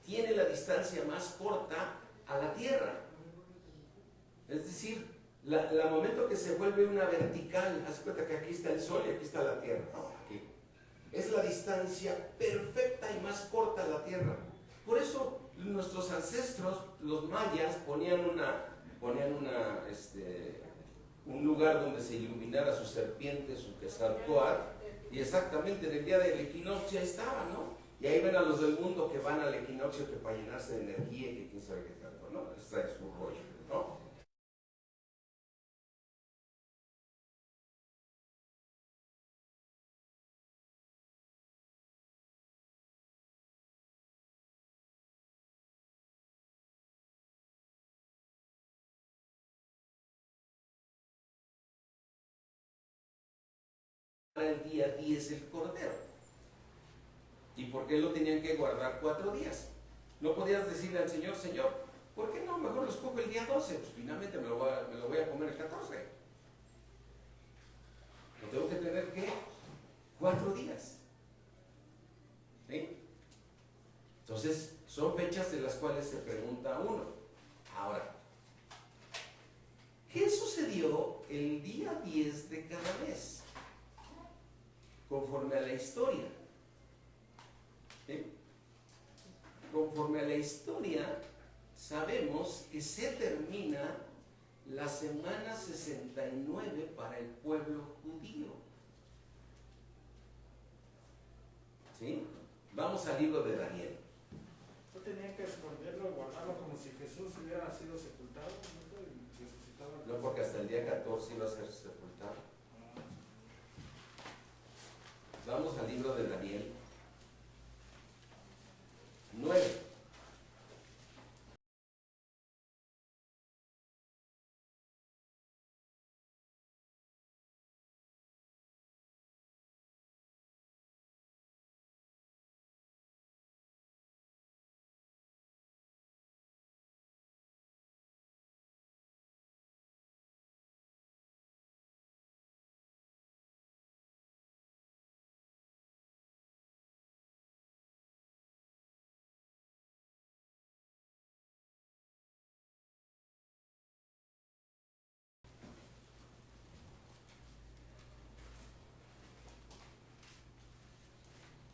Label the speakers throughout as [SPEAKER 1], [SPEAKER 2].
[SPEAKER 1] tiene la distancia más corta a la Tierra. Es decir, el momento que se vuelve una vertical, haz cuenta que aquí está el Sol y aquí está la Tierra, ¿no? Aquí. Es la distancia perfecta y más corta a la Tierra. Por eso nuestros ancestros, los mayas, ponían un lugar donde se iluminara su serpiente, su Quetzalcóatl, y exactamente en el día del equinoccio estaba, ¿no? Y ahí ven a los del mundo que van al equinoccio que para llenarse de energía y que quién sabe qué tanto, ¿no? Les trae su rollo, ¿no? El día 10 el cordero. ¿Y por qué lo tenían que guardar 4 días? No podías decirle al Señor, Señor, ¿por qué no? Mejor lo escojo el día 12. Pues finalmente me lo voy a comer el 14. Lo tengo que tener, ¿qué? 4 días. ¿Sí? Entonces, son fechas de las cuales se pregunta uno. Ahora, ¿qué sucedió el día 10 de cada mes? Conforme a la historia. ¿Sí? Conforme a la historia, sabemos que se termina la semana 69 para el pueblo judío. ¿Sí? Vamos al libro de Daniel.
[SPEAKER 2] ¿No tenían que esconderlo, guardarlo como si Jesús hubiera sido sepultado? ¿No? Y
[SPEAKER 1] No, porque hasta el día 14 iba a ser sepultado. Vamos al libro de Daniel 9.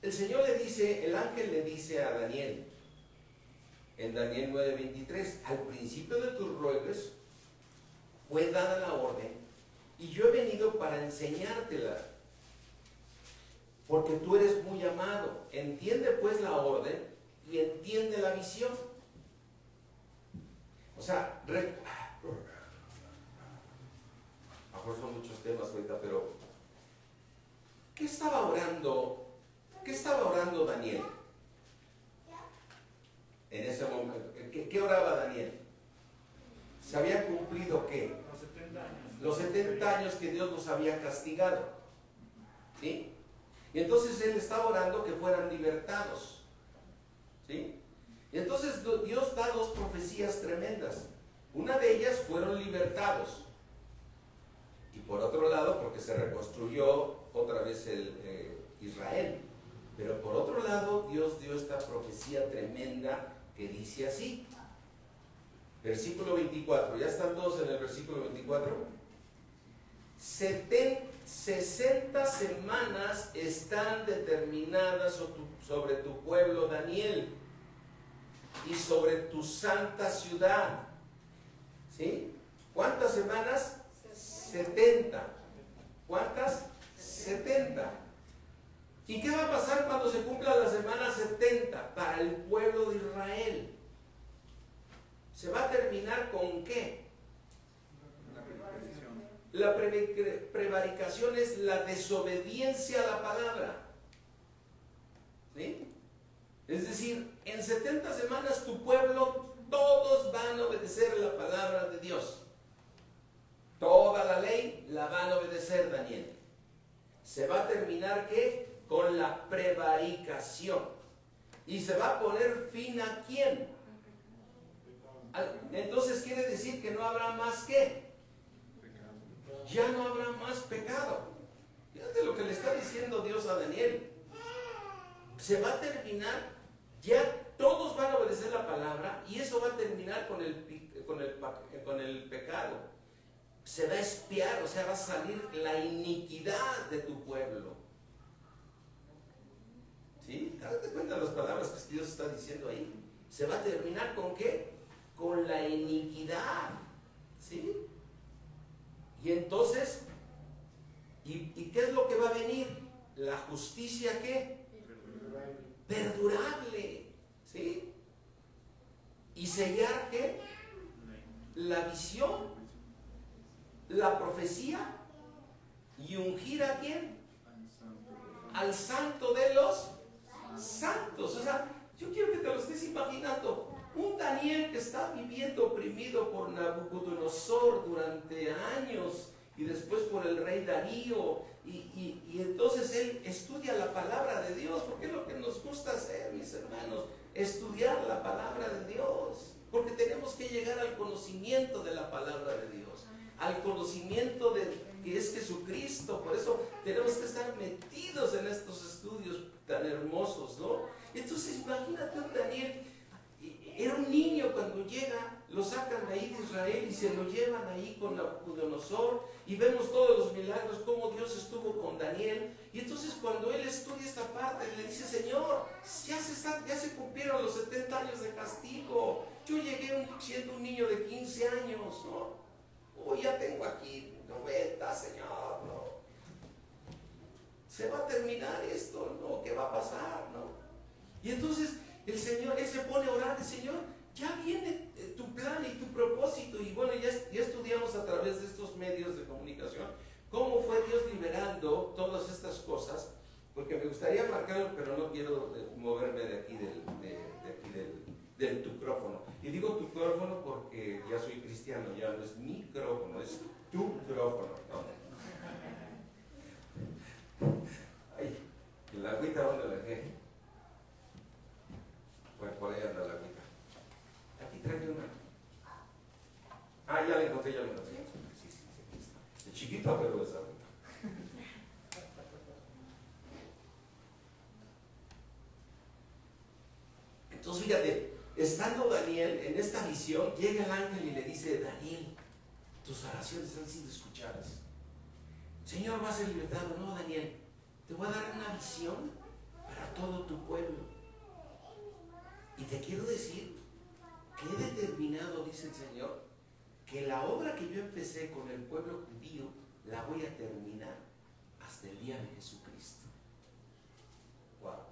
[SPEAKER 1] El Señor le dice, el ángel le dice a Daniel, en Daniel 9:23, al principio de tus ruegos fue dada la orden y yo he venido para enseñártela, porque tú eres muy amado. Entiende pues la orden y entiende la visión. O sea, a lo mejor son muchos temas ahorita, pero ¿qué estaba orando? ¿Qué estaba orando Daniel? En ese momento, ¿qué oraba Daniel? ¿Se había cumplido qué?
[SPEAKER 2] Los 70 años.
[SPEAKER 1] Los 70 años que Dios los había castigado. ¿Sí? Y entonces él estaba orando que fueran libertados. ¿Sí? Y entonces Dios da 2 profecías tremendas. Una de ellas fueron libertados. Y por otro lado, porque se reconstruyó otra vez Israel. Pero por otro lado, Dios dio esta profecía tremenda que dice así. Versículo 24, ¿ya están todos en el versículo 24? 60 semanas están determinadas sobre tu pueblo Daniel y sobre tu santa ciudad. ¿Sí? ¿Cuántas semanas? 70. ¿Cuántas? 70. ¿Y qué va a pasar cuando se cumpla la semana 70 para el pueblo de Israel? ¿Se va a terminar con qué? La prevaricación es la desobediencia a la palabra. ¿Sí? Es decir, en 70 semanas tu pueblo, todos van a obedecer la palabra de Dios. Toda la ley la van a obedecer, Daniel. ¿Se va a terminar qué? Con la prevaricación. ¿Y se va a poner fin a quién? Entonces quiere decir que no habrá más ¿qué? Ya no habrá más pecado. Fíjate lo que le está diciendo Dios a Daniel. Se va a terminar, ya todos van a obedecer palabra, y eso va a terminar con el pecado. Se va a expiar, o sea, va a salir la iniquidad de tu pueblo. ¿Sí? Date cuenta de las palabras que Dios está diciendo ahí. Se va a terminar ¿con qué? Con la iniquidad. ¿Sí? Y entonces, ¿y qué es lo que va a venir? La justicia, ¿qué? Perdurable. ¿Sí? Y sellar, ¿qué? La visión, la profecía, y ungir ¿a quién? Al santo de los santos. O sea, yo quiero que te lo estés imaginando. Un Daniel que está viviendo oprimido por Nabucodonosor durante años, y después por el rey Darío, y entonces él estudia la palabra de Dios, porque es lo que nos gusta hacer, mis hermanos, estudiar la palabra de Dios, porque tenemos que llegar al conocimiento de la palabra de Dios, al conocimiento de que es Jesucristo. Por eso tenemos que estar metidos en estos estudios tan hermosos, ¿no? Entonces imagínate un Daniel. Era un niño cuando llega, lo sacan ahí de Israel y se lo llevan ahí con Nabucodonosor, y vemos todos los milagros, cómo Dios estuvo con Daniel. Y entonces cuando él estudia esta parte, le dice: Señor, ya se cumplieron los 70 años de castigo. Yo llegué siendo un niño de 15 años, ¿no? Hoy ya tengo aquí 90, Señor, ¿no? Se va a terminar esto, ¿no? ¿Qué va a pasar, no? Y entonces el Señor, él se pone a orar: Señor, ya viene tu plan y tu propósito. Y bueno, ya estudiamos a través de estos medios de comunicación cómo fue Dios liberando todas estas cosas, porque me gustaría marcarlo, pero no quiero moverme de aquí del micrófono. Y digo tu micrófono porque ya soy cristiano, ya no es micrófono, es tu micrófono, ¿no? Ay, la agüita, ¿dónde la dejé? Pues por ahí anda la agüita. Aquí traje una. Ah, ya la encontré. Sí, aquí está. Es chiquita, pero es agüita. Entonces, fíjate, estando Daniel en esta visión, llega el ángel y le dice: Daniel, tus oraciones han sido escuchadas. Señor, vas a ser libertado. No, Daniel, te voy a dar una visión para todo tu pueblo. Y te quiero decir que he determinado, dice el Señor, que la obra que yo empecé con el pueblo judío la voy a terminar hasta el día de Jesucristo. Wow.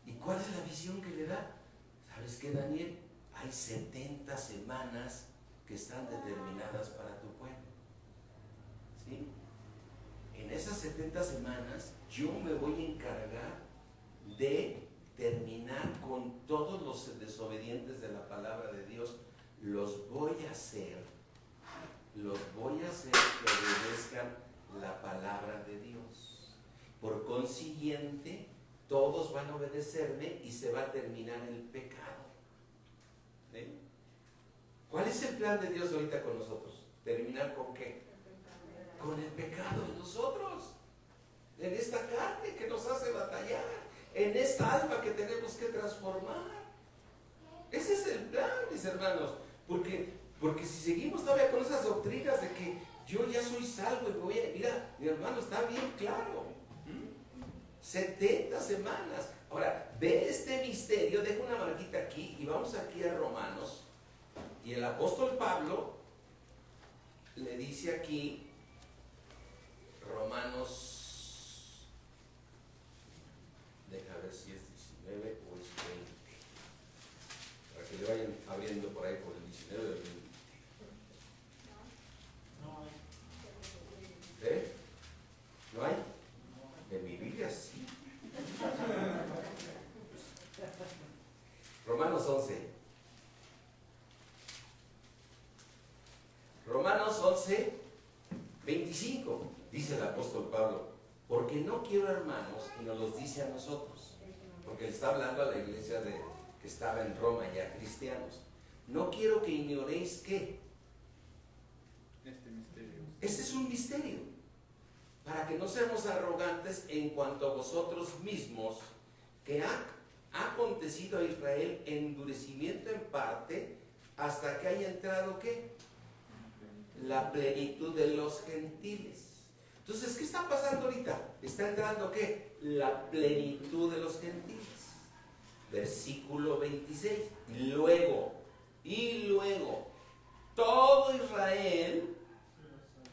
[SPEAKER 1] ¿Y cuál es la visión que le da? ¿Sabes qué, Daniel? Hay 70 semanas que están determinadas para tu pueblo. ¿Sí? En esas 70 semanas yo me voy a encargar de terminar con todos los desobedientes de la palabra de Dios. Los voy a hacer que obedezcan la palabra de Dios. Por consiguiente, todos van a obedecerme y se va a terminar el pecado. ¿Sí? ¿Cuál es el plan de Dios ahorita con nosotros? ¿Terminar con qué? Con el pecado de nosotros, en esta carne que nos hace batallar, en esta alma que tenemos que transformar. Ese es el plan, mis hermanos, porque si seguimos todavía con esas doctrinas de que yo ya soy salvo y voy a... Mira, mi hermano, está bien claro. 70 semanas. Ahora, ve este misterio, deja una marquita aquí y vamos aquí a Romanos. Y el apóstol Pablo le dice aquí, Romanos, deja ver si es 19 o es 20, para que le vayan abriendo por ahí por el 19 o el 20. ¿Eh? ¿No hay? En mi Biblia sí. Romanos 11. Romanos 11, 25. Dice el apóstol Pablo: porque no quiero, hermanos, y nos los dice a nosotros, porque le está hablando a la iglesia que estaba en Roma, ya cristianos. No quiero que ignoréis que
[SPEAKER 2] este misterio.
[SPEAKER 1] este es un misterio, para que no seamos arrogantes en cuanto a vosotros mismos, que ha acontecido a Israel endurecimiento en parte hasta que haya entrado ¿qué? La plenitud de los gentiles. Entonces, ¿qué está pasando ahorita? Está entrando ¿qué? La plenitud de los gentiles. Versículo 26. Y luego, todo Israel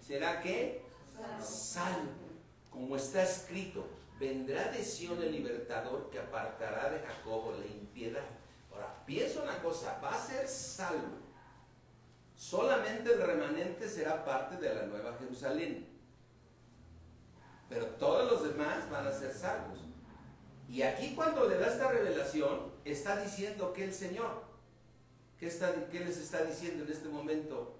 [SPEAKER 1] será ¿qué? Salvo. Como está escrito, vendrá de Sión el libertador que apartará de Jacob la impiedad. Ahora, piensa una cosa, va a ser salvo. Solamente el remanente será parte de la Nueva Jerusalén. Pero todos los demás van a ser salvos. Y aquí cuando le da esta revelación, está diciendo que el Señor, ¿qué les está diciendo en este momento?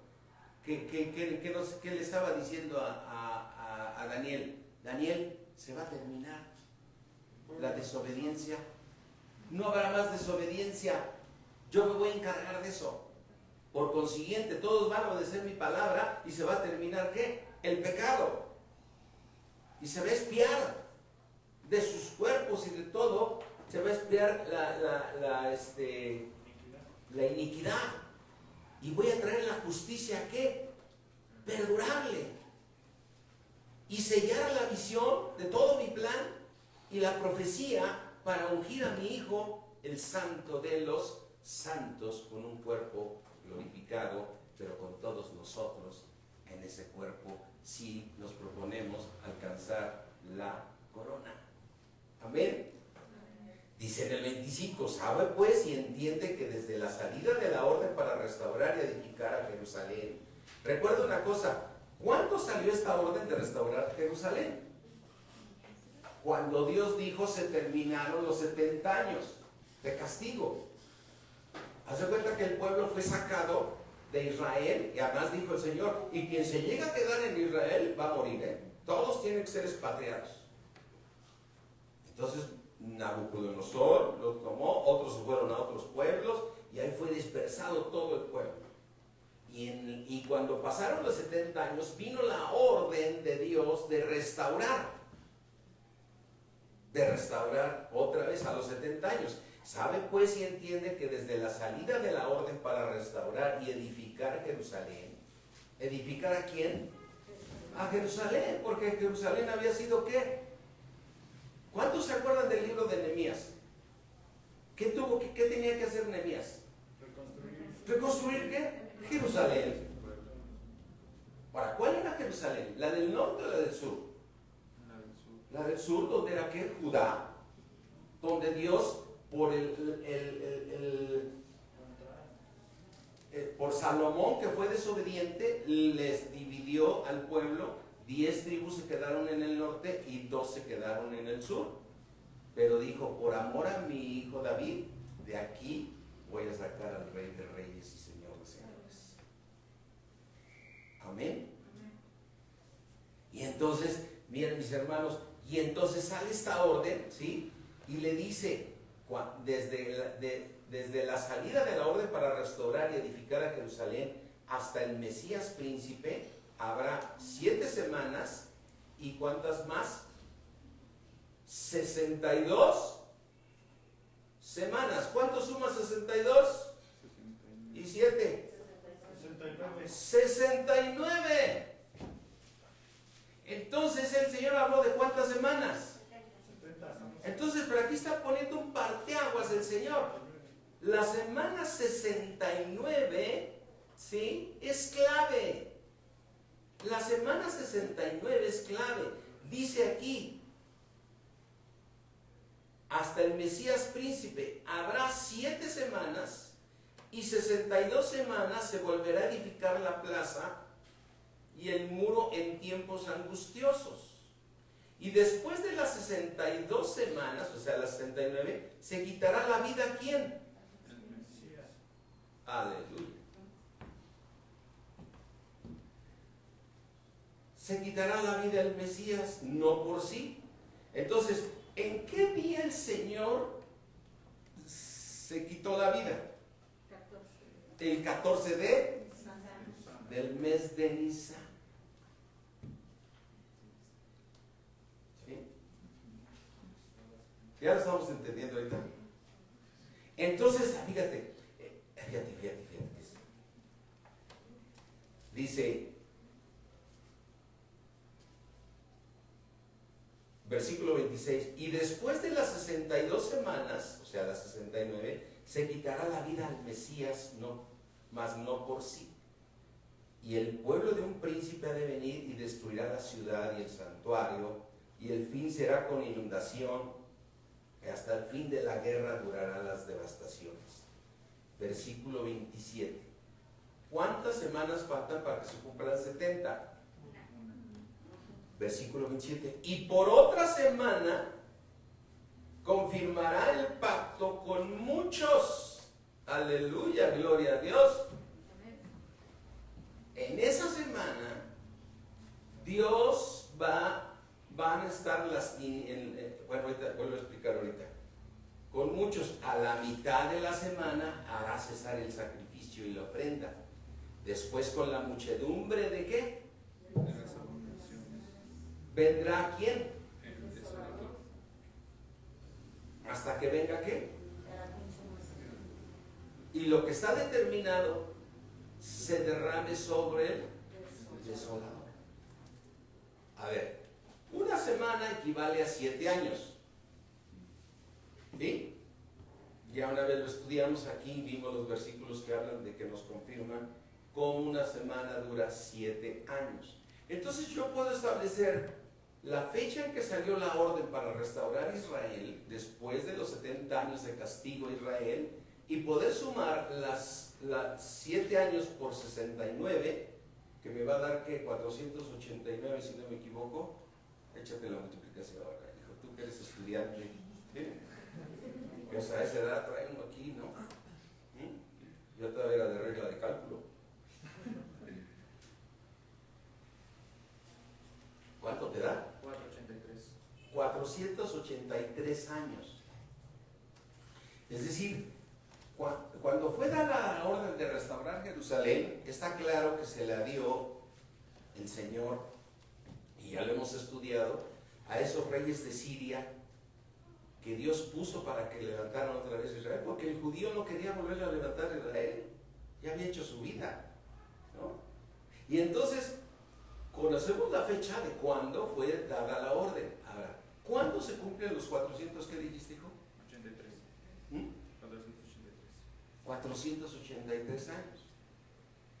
[SPEAKER 1] ¿Qué le estaba diciendo a Daniel? Daniel, se va a terminar la desobediencia. No habrá más desobediencia. Yo me voy a encargar de eso. Por consiguiente, todos van a obedecer mi palabra y se va a terminar ¿qué? El pecado. Y se va a expiar de sus cuerpos y de todo, se va a expiar la iniquidad. Y voy a traer la justicia ¿qué? Perdurable. Y sellar la visión de todo mi plan y la profecía para ungir a mi Hijo, el Santo de los Santos, con un cuerpo glorificado, pero con todos nosotros en ese cuerpo, si nos proponemos alcanzar la corona. Amén. Dice en el 25, sabe pues y entiende que desde la salida de la orden para restaurar y edificar a Jerusalén, recuerda una cosa, ¿cuándo salió esta orden de restaurar Jerusalén? Cuando Dios dijo se terminaron los 70 años de castigo. Hace cuenta que el pueblo fue sacado de Israel y además dijo el Señor, y quien se llega a quedar en Israel va a morir, ¿eh? Todos tienen que ser expatriados. Entonces Nabucodonosor lo tomó, otros se fueron a otros pueblos y ahí fue dispersado todo el pueblo. Y cuando pasaron los 70 años vino la orden de Dios de restaurar otra vez a los 70 años. Sabe pues y entiende que desde la salida de la orden para restaurar y edificar Jerusalén, ¿edificar a quién? A Jerusalén, porque Jerusalén había sido ¿qué? ¿Cuántos se acuerdan del libro de Nehemías? ¿Qué tenía que hacer Nehemías? ¿Reconstruir qué? Jerusalén. Ahora, ¿cuál era Jerusalén? ¿La del norte o la del sur? La del sur, donde era ¿qué? Judá, donde Dios por Salomón, que fue desobediente, les dividió al pueblo. 10 tribus se quedaron en el norte y 2 se quedaron en el sur. Pero dijo, por amor a mi hijo David, de aquí voy a sacar al Rey de Reyes y Señor de Señores. Amén. Y entonces, miren mis hermanos, y entonces sale esta orden, ¿sí? Y le dice, desde la salida de la orden para restaurar y edificar a Jerusalén hasta el Mesías príncipe, habrá 7 semanas. ¿Y cuántas más? 62 semanas. ¿Cuánto suma 62? ¿Y 7? 69. Entonces el Señor habló de ¿cuántas semanas? Entonces, pero aquí está poniendo un parteaguas el Señor. La semana 69, ¿sí? Es clave. La semana 69 es clave. Dice aquí, hasta el Mesías príncipe habrá 7 semanas y 62 semanas se volverá a edificar la plaza y el muro en tiempos angustiosos. Y después de las 62 semanas, o sea, las 69, se quitará la vida ¿a quién?
[SPEAKER 2] El Mesías.
[SPEAKER 1] Aleluya. Se quitará la vida el Mesías, no por sí. Entonces, ¿en qué día el Señor se quitó la vida? El 14 del mes de Nisan. ¿Sí? ¿Ya lo estamos entendiendo ahorita? Entonces, fíjate. Dice, versículo 26, y después de las 62 semanas, o sea, las 69, se quitará la vida al Mesías, mas no por sí. Y el pueblo de un príncipe ha de venir y destruirá la ciudad y el santuario, y el fin será con inundación, y hasta el fin de la guerra durarán las devastaciones. Versículo 27. ¿Cuántas semanas faltan para que se cumplan 70? Versículo 27. Y por otra semana confirmará el pacto con muchos. Aleluya, gloria a Dios. En esa semana Dios van a estar bueno, ahorita vuelvo a explicar ahorita. Con muchos, a la mitad de la semana hará cesar el sacrificio y la ofrenda. Después, con la muchedumbre de ¿qué? ¿Vendrá quién? Hasta que venga ¿qué? Y lo que está determinado se derrame sobre el desolador. A ver, una semana equivale a 7 años. ¿Sí? Ya una vez lo estudiamos aquí, vimos los versículos que hablan de que nos confirman cómo una semana dura 7 años. Entonces yo puedo establecer la fecha en que salió la orden para restaurar Israel después de los 70 años de castigo a Israel y poder sumar las 7 años por 69, que me va a dar que 489 si no me equivoco. Échate la multiplicación ahora, hijo, tú que eres estudiante. ¿Sí? O sea, a esa edad trae uno aquí, ¿no? Yo todavía era de regla de cálculo. ¿Cuánto te da?
[SPEAKER 2] 483.
[SPEAKER 1] 483 años. Es decir, cuando fue dada la orden de restaurar Jerusalén, está claro que se la dio el Señor, y ya lo hemos estudiado, a esos reyes de Siria que Dios puso para que levantaran otra vez Israel, porque el judío no quería volver a levantar Israel, ya había hecho su vida, ¿no? Y entonces conocemos la fecha de cuándo fue dada la orden. Ahora, ¿cuándo se cumplen los 400 que dijiste, hijo?
[SPEAKER 2] 83. 483.
[SPEAKER 1] 483 años.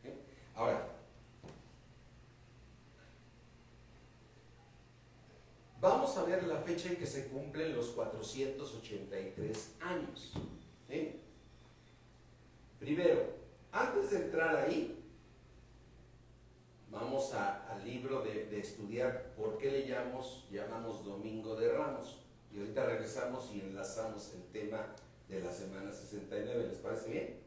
[SPEAKER 1] ¿Sí? Ahora, vamos a ver la fecha en que se cumplen los 483 años. ¿Sí? Primero, antes de entrar ahí, vamos al libro de estudiar por qué le llamamos Domingo de Ramos. Y ahorita regresamos y enlazamos el tema de la semana 69. ¿Les parece bien?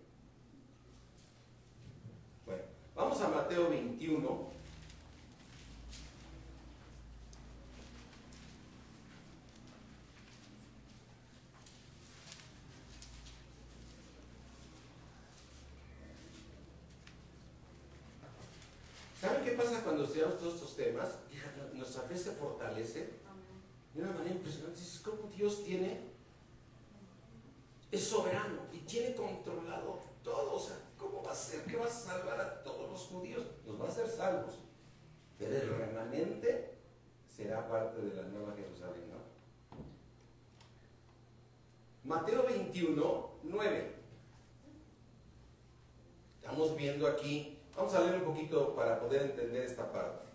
[SPEAKER 1] Bueno, vamos a Mateo 21. ¿Saben qué pasa cuando estudiamos todos estos temas? Fíjate, nuestra fe se fortalece de una manera impresionante. Es como Dios es soberano y tiene controlado todo. O sea, ¿cómo va a ser que va a salvar a todos los judíos? Los va a hacer salvos, pero el remanente será parte de la nueva Jerusalén, ¿no? Mateo 21, 9. Estamos viendo aquí. Vamos a leer un poquito para poder entender esta parte.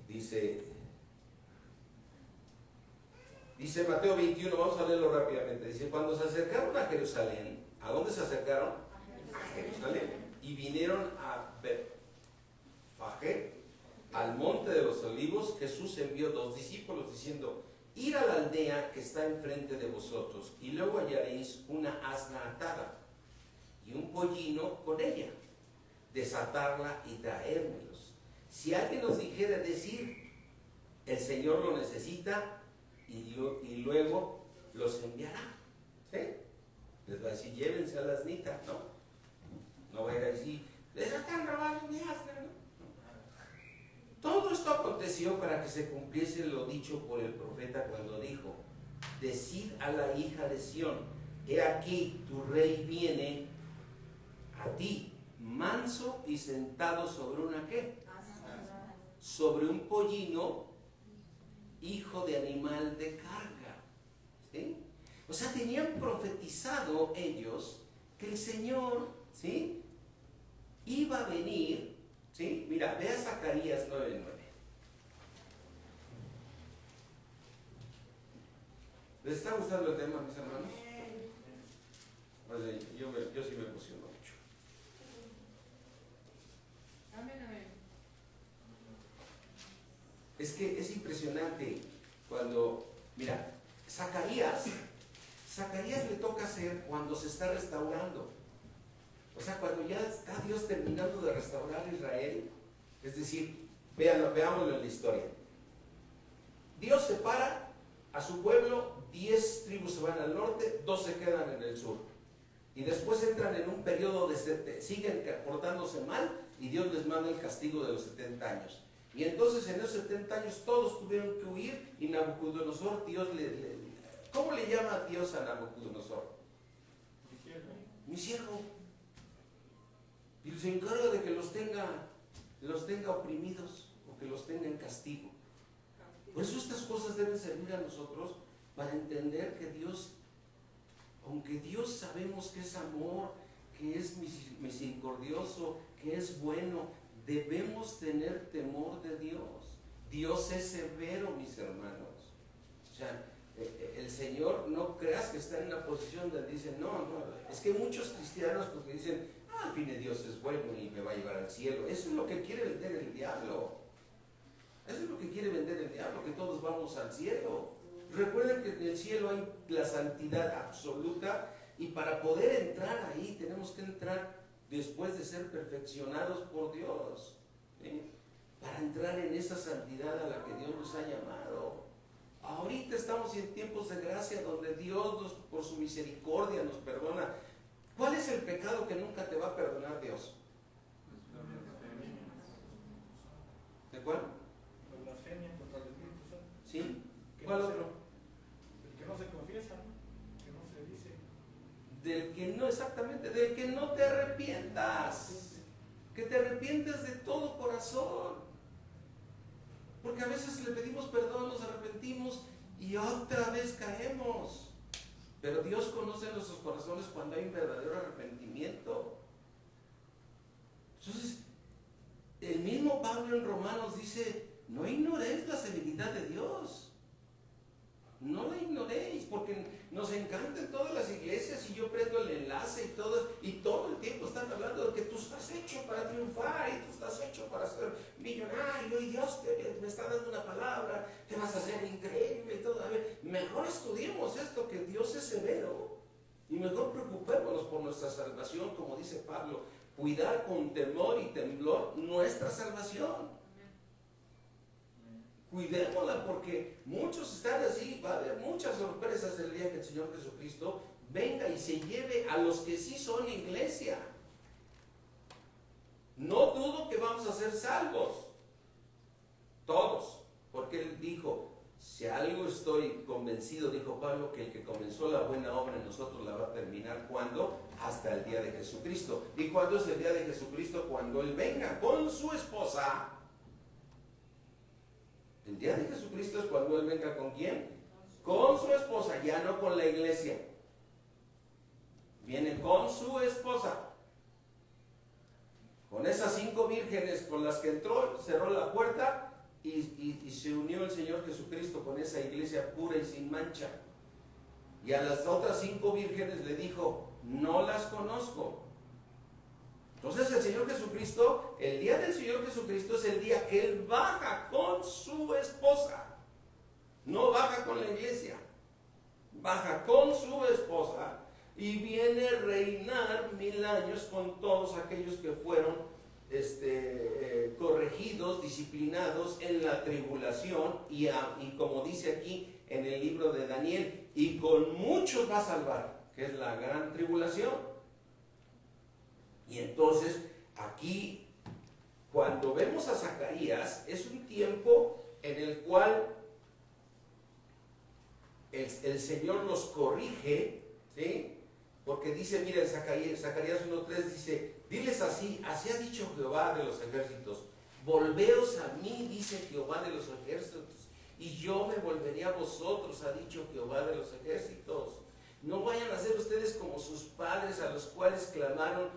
[SPEAKER 1] Dice Mateo 21, vamos a leerlo rápidamente. Dice, cuando se acercaron a Jerusalén, ¿a dónde se acercaron? A Jerusalén. Y vinieron a Betfagé, al monte de los olivos. Jesús envió 2 discípulos diciendo, id a la aldea que está enfrente de vosotros, y luego hallaréis una asna atada y un pollino con ella. Desatarla y traérmelos. Si alguien nos dijera decir, el Señor lo necesita, y luego los enviará. ¿Sí? Les va a decir, llévense a la asnita, ¿no? No va a ir a decir, les están robando mi asna, ¿no? Todo esto aconteció para que se cumpliese lo dicho por el profeta cuando dijo, decid a la hija de Sión, he aquí tu rey viene a ti, manso y sentado sobre una ¿qué? Sobre un pollino, hijo de animal de carga. ¿Sí? O sea, tenían profetizado ellos que el Señor, ¿sí?, iba a venir, ¿sí? Mira, ve a Zacarías 9:9. ¿Les está gustando el tema, mis hermanos? Pues, yo sí me emociono mucho. Es que es impresionante cuando, mira, Zacarías le toca hacer cuando se está restaurando. O sea, cuando ya está Dios terminando de restaurar a Israel, es decir, veámoslo en la historia. Dios separa a su pueblo, 10 tribus se van al norte, 2 se quedan en el sur. Y después entran en un periodo siguen portándose mal y Dios les manda el castigo de los 70 años. Y entonces en esos 70 años todos tuvieron que huir y Nabucodonosor, ¿cómo le llama Dios a Nabucodonosor? Mi siervo. Y se encarga de que los tenga oprimidos o que los tenga en castigo. Por eso estas cosas deben servir a nosotros para entender que Dios, aunque Dios sabemos que es amor, que es misericordioso, que es bueno, debemos tener temor de Dios. Dios es severo, mis hermanos. O sea, el Señor, no creas que está en una posición donde dicen, no, es que muchos cristianos porque dicen, al fin de Dios es bueno y me va a llevar al cielo. Eso es lo que quiere vender el diablo. Eso es lo que quiere vender el diablo, que todos vamos al cielo. Recuerden que en el cielo hay la santidad absoluta y para poder entrar ahí tenemos que entrar después de ser perfeccionados por Dios, ¿sí? Para entrar en esa santidad a la que Dios nos ha llamado. Ahorita estamos en tiempos de gracia donde Dios por su misericordia nos perdona. ¿Cuál es el pecado que nunca te va a perdonar Dios? ¿De cuál?
[SPEAKER 2] La blasfemia contra el Espíritu Santo.
[SPEAKER 1] ¿Sí? ¿Cuál otro?
[SPEAKER 2] El que no se confiesa, ¿no? Que no se dice.
[SPEAKER 1] Del que no, exactamente, del que no te arrepientas. Que te arrepientes de todo corazón. Porque a veces le pedimos perdón, nos arrepentimos y otra vez caemos. Pero Dios conoce nuestros corazones cuando hay un verdadero arrepentimiento. Entonces, el mismo Pablo en Romanos dice, no ignoréis la severidad de Dios. No la ignoréis, porque nos encanta en todas las iglesias y yo prendo el enlace y todo el tiempo están hablando de que tú estás hecho para triunfar y tú estás hecho para ser millonario y Dios me está dando una palabra, te vas a hacer increíble y todo. A ver, mejor estudiemos esto, que Dios es severo, y mejor preocupémonos por nuestra salvación, como dice Pablo, cuidar con temor y temblor nuestra salvación. Cuidémosla porque muchos están así, va a haber muchas sorpresas el día que el Señor Jesucristo venga y se lleve a los que sí son iglesia. No dudo que vamos a ser salvos, todos, porque Él dijo, si algo estoy convencido, dijo Pablo, que el que comenzó la buena obra en nosotros la va a terminar, ¿cuándo? Hasta el día de Jesucristo. ¿Y cuándo es el día de Jesucristo? Cuando Él venga con su esposa. El día de Jesucristo es cuando Él venga ¿con quién? Con su esposa, ya no con la iglesia. Viene con su esposa. Con esas 5 vírgenes con las que entró, cerró la puerta y se unió el Señor Jesucristo con esa iglesia pura y sin mancha. Y a las otras 5 vírgenes le dijo, no las conozco. Entonces el Señor Jesucristo, el día del Señor Jesucristo es el día que Él baja con su esposa. No baja con la iglesia, baja con su esposa y viene a reinar 1000 años con todos aquellos que fueron corregidos, disciplinados en la tribulación y como dice aquí en el libro de Daniel, y con muchos va a salvar, que es la gran tribulación. Y entonces aquí, cuando vemos a Zacarías, es un tiempo en el cual el Señor los corrige, ¿sí? Porque dice, mira, en Zacarías 1:3 dice, diles así, así ha dicho Jehová de los ejércitos, volveos a mí, dice Jehová de los ejércitos, y yo me volveré a vosotros, ha dicho Jehová de los ejércitos. No vayan a ser ustedes como sus padres, a los cuales clamaron,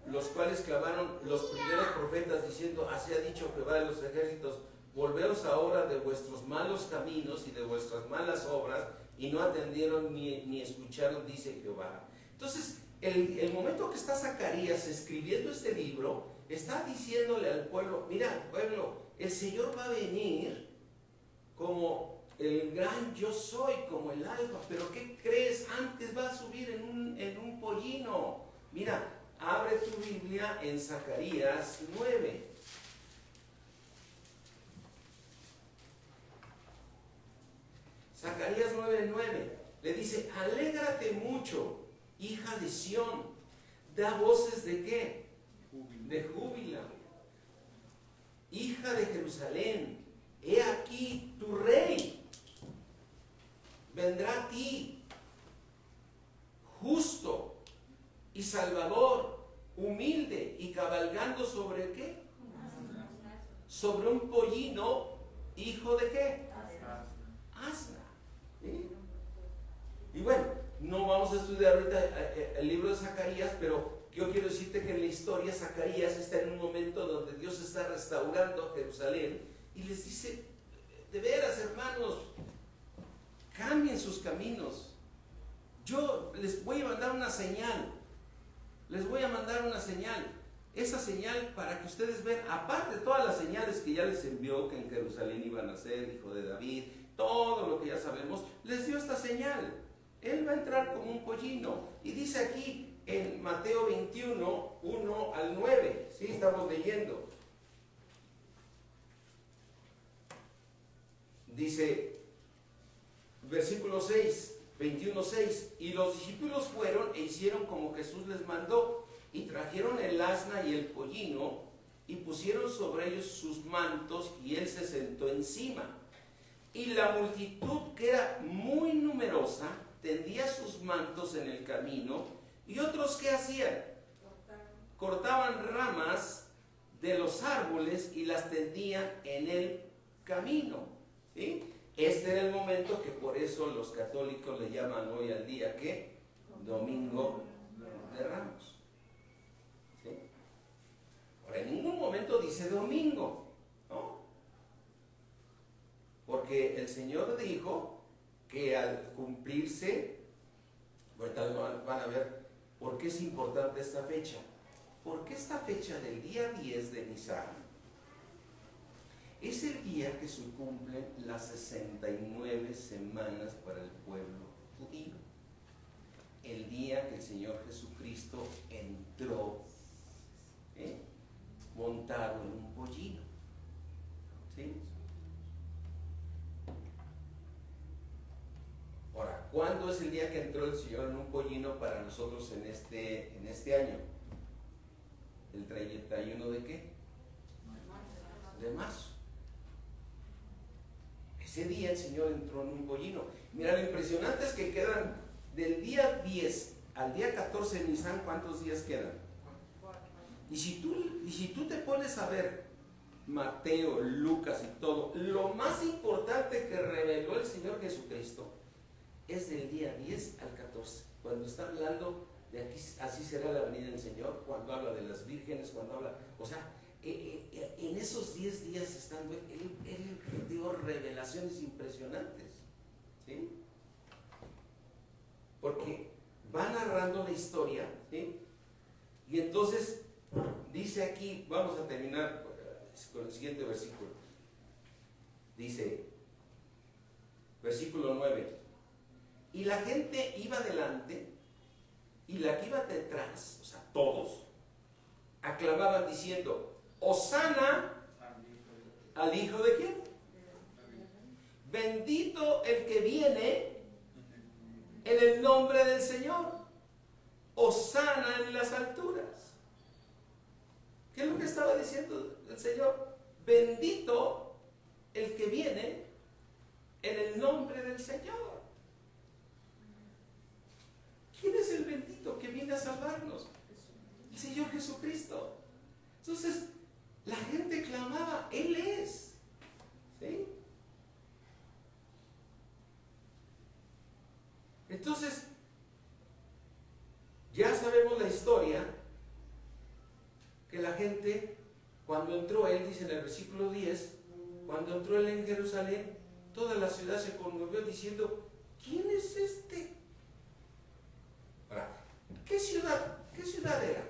[SPEAKER 1] los cuales clamaron los primeros profetas, diciendo, así ha dicho Jehová de los ejércitos, volveos ahora de vuestros malos caminos y de vuestras malas obras, y no atendieron ni escucharon, dice Jehová. Entonces, el momento que está Zacarías escribiendo este libro, está diciéndole al pueblo, mira, pueblo, el Señor va a venir como el gran yo soy, como el alfa, pero ¿qué crees? Antes va a subir en un pollino. Mira, abre tu Biblia en Zacarías 9. Zacarías 9:9 le dice, alégrate mucho, hija de Sión, da voces de ¿qué? De júbilo. Hija de Jerusalén, he aquí tu rey, vendrá a ti, justo y salvador, humilde y cabalgando sobre ¿qué? Sobre un pollino, hijo de ¿qué? Asna. ¿Sí? Y bueno, no vamos a estudiar ahorita el libro de Zacarías, pero yo quiero decirte que en la historia Zacarías está en un momento donde Dios está restaurando Jerusalén y les dice, de veras hermanos, cambien sus caminos. Yo les voy a mandar una señal. Les voy a mandar una señal. Esa señal para que ustedes vean, aparte de todas las señales que ya les envió, que en Jerusalén iban a ser, hijo de David, todo lo que ya sabemos, les dio esta señal. Él va a entrar como un pollino. Y dice aquí en Mateo 21, 1 al 9, ¿sí? Estamos leyendo. Dice, versículo 6, 21:6, y los discípulos fueron e hicieron como Jesús les mandó, y trajeron el asna y el pollino, y pusieron sobre ellos sus mantos, y él se sentó encima. Y la multitud, que era muy numerosa, tendía sus mantos en el camino, y otros ¿qué hacían? Cortaban ramas de los árboles y las tendían en el camino. ¿Sí? Este era el momento que por eso los católicos le llaman hoy al día ¿qué? Domingo de Ramos. ¿Sí? Ahora, en ningún momento dice domingo, ¿no? Porque el Señor dijo que al cumplirse, ahorita van a ver por qué es importante esta fecha. Porque esta fecha del día 10 de Nisan es el día que se cumplen las 69 semanas para el pueblo judío. El día que el Señor Jesucristo entró montado en un pollino. ¿Sí? Ahora, ¿cuándo es el día que entró el Señor en un pollino para nosotros en este año? ¿El 31 de qué? De marzo. Ese día el Señor entró en un pollino. Mira, lo impresionante es que quedan del día 10 al día 14 de Nisan, ¿cuántos días quedan? Y si tú te pones a ver Mateo, Lucas y todo, lo más importante que reveló el Señor Jesucristo es del día 10 al 14, cuando está hablando de aquí, así será la venida del Señor, cuando habla de las vírgenes, cuando habla, o sea, en esos 10 días estando, él dio revelaciones impresionantes, ¿sí? Porque va narrando la historia, ¿sí? Y entonces dice aquí, vamos a terminar con el siguiente versículo. Dice, versículo 9, y la gente iba delante, y la que iba detrás, o sea, todos, aclamaban diciendo, Hosana al Hijo de quién? Bendito el que viene en el nombre del Señor. Hosana en las alturas. ¿Qué es lo que estaba diciendo el Señor? Bendito el que viene en el nombre del Señor. ¿quién es el bendito que viene a salvarnos? El Señor Jesucristo. Entonces, la gente clamaba, Él es. ¿Sí? Entonces, ya sabemos la historia, que la gente, cuando entró Él, dice en el versículo 10, cuando entró Él en Jerusalén, toda la ciudad se conmovió diciendo, ¿quién es este? Ahora, ¿qué ciudad era?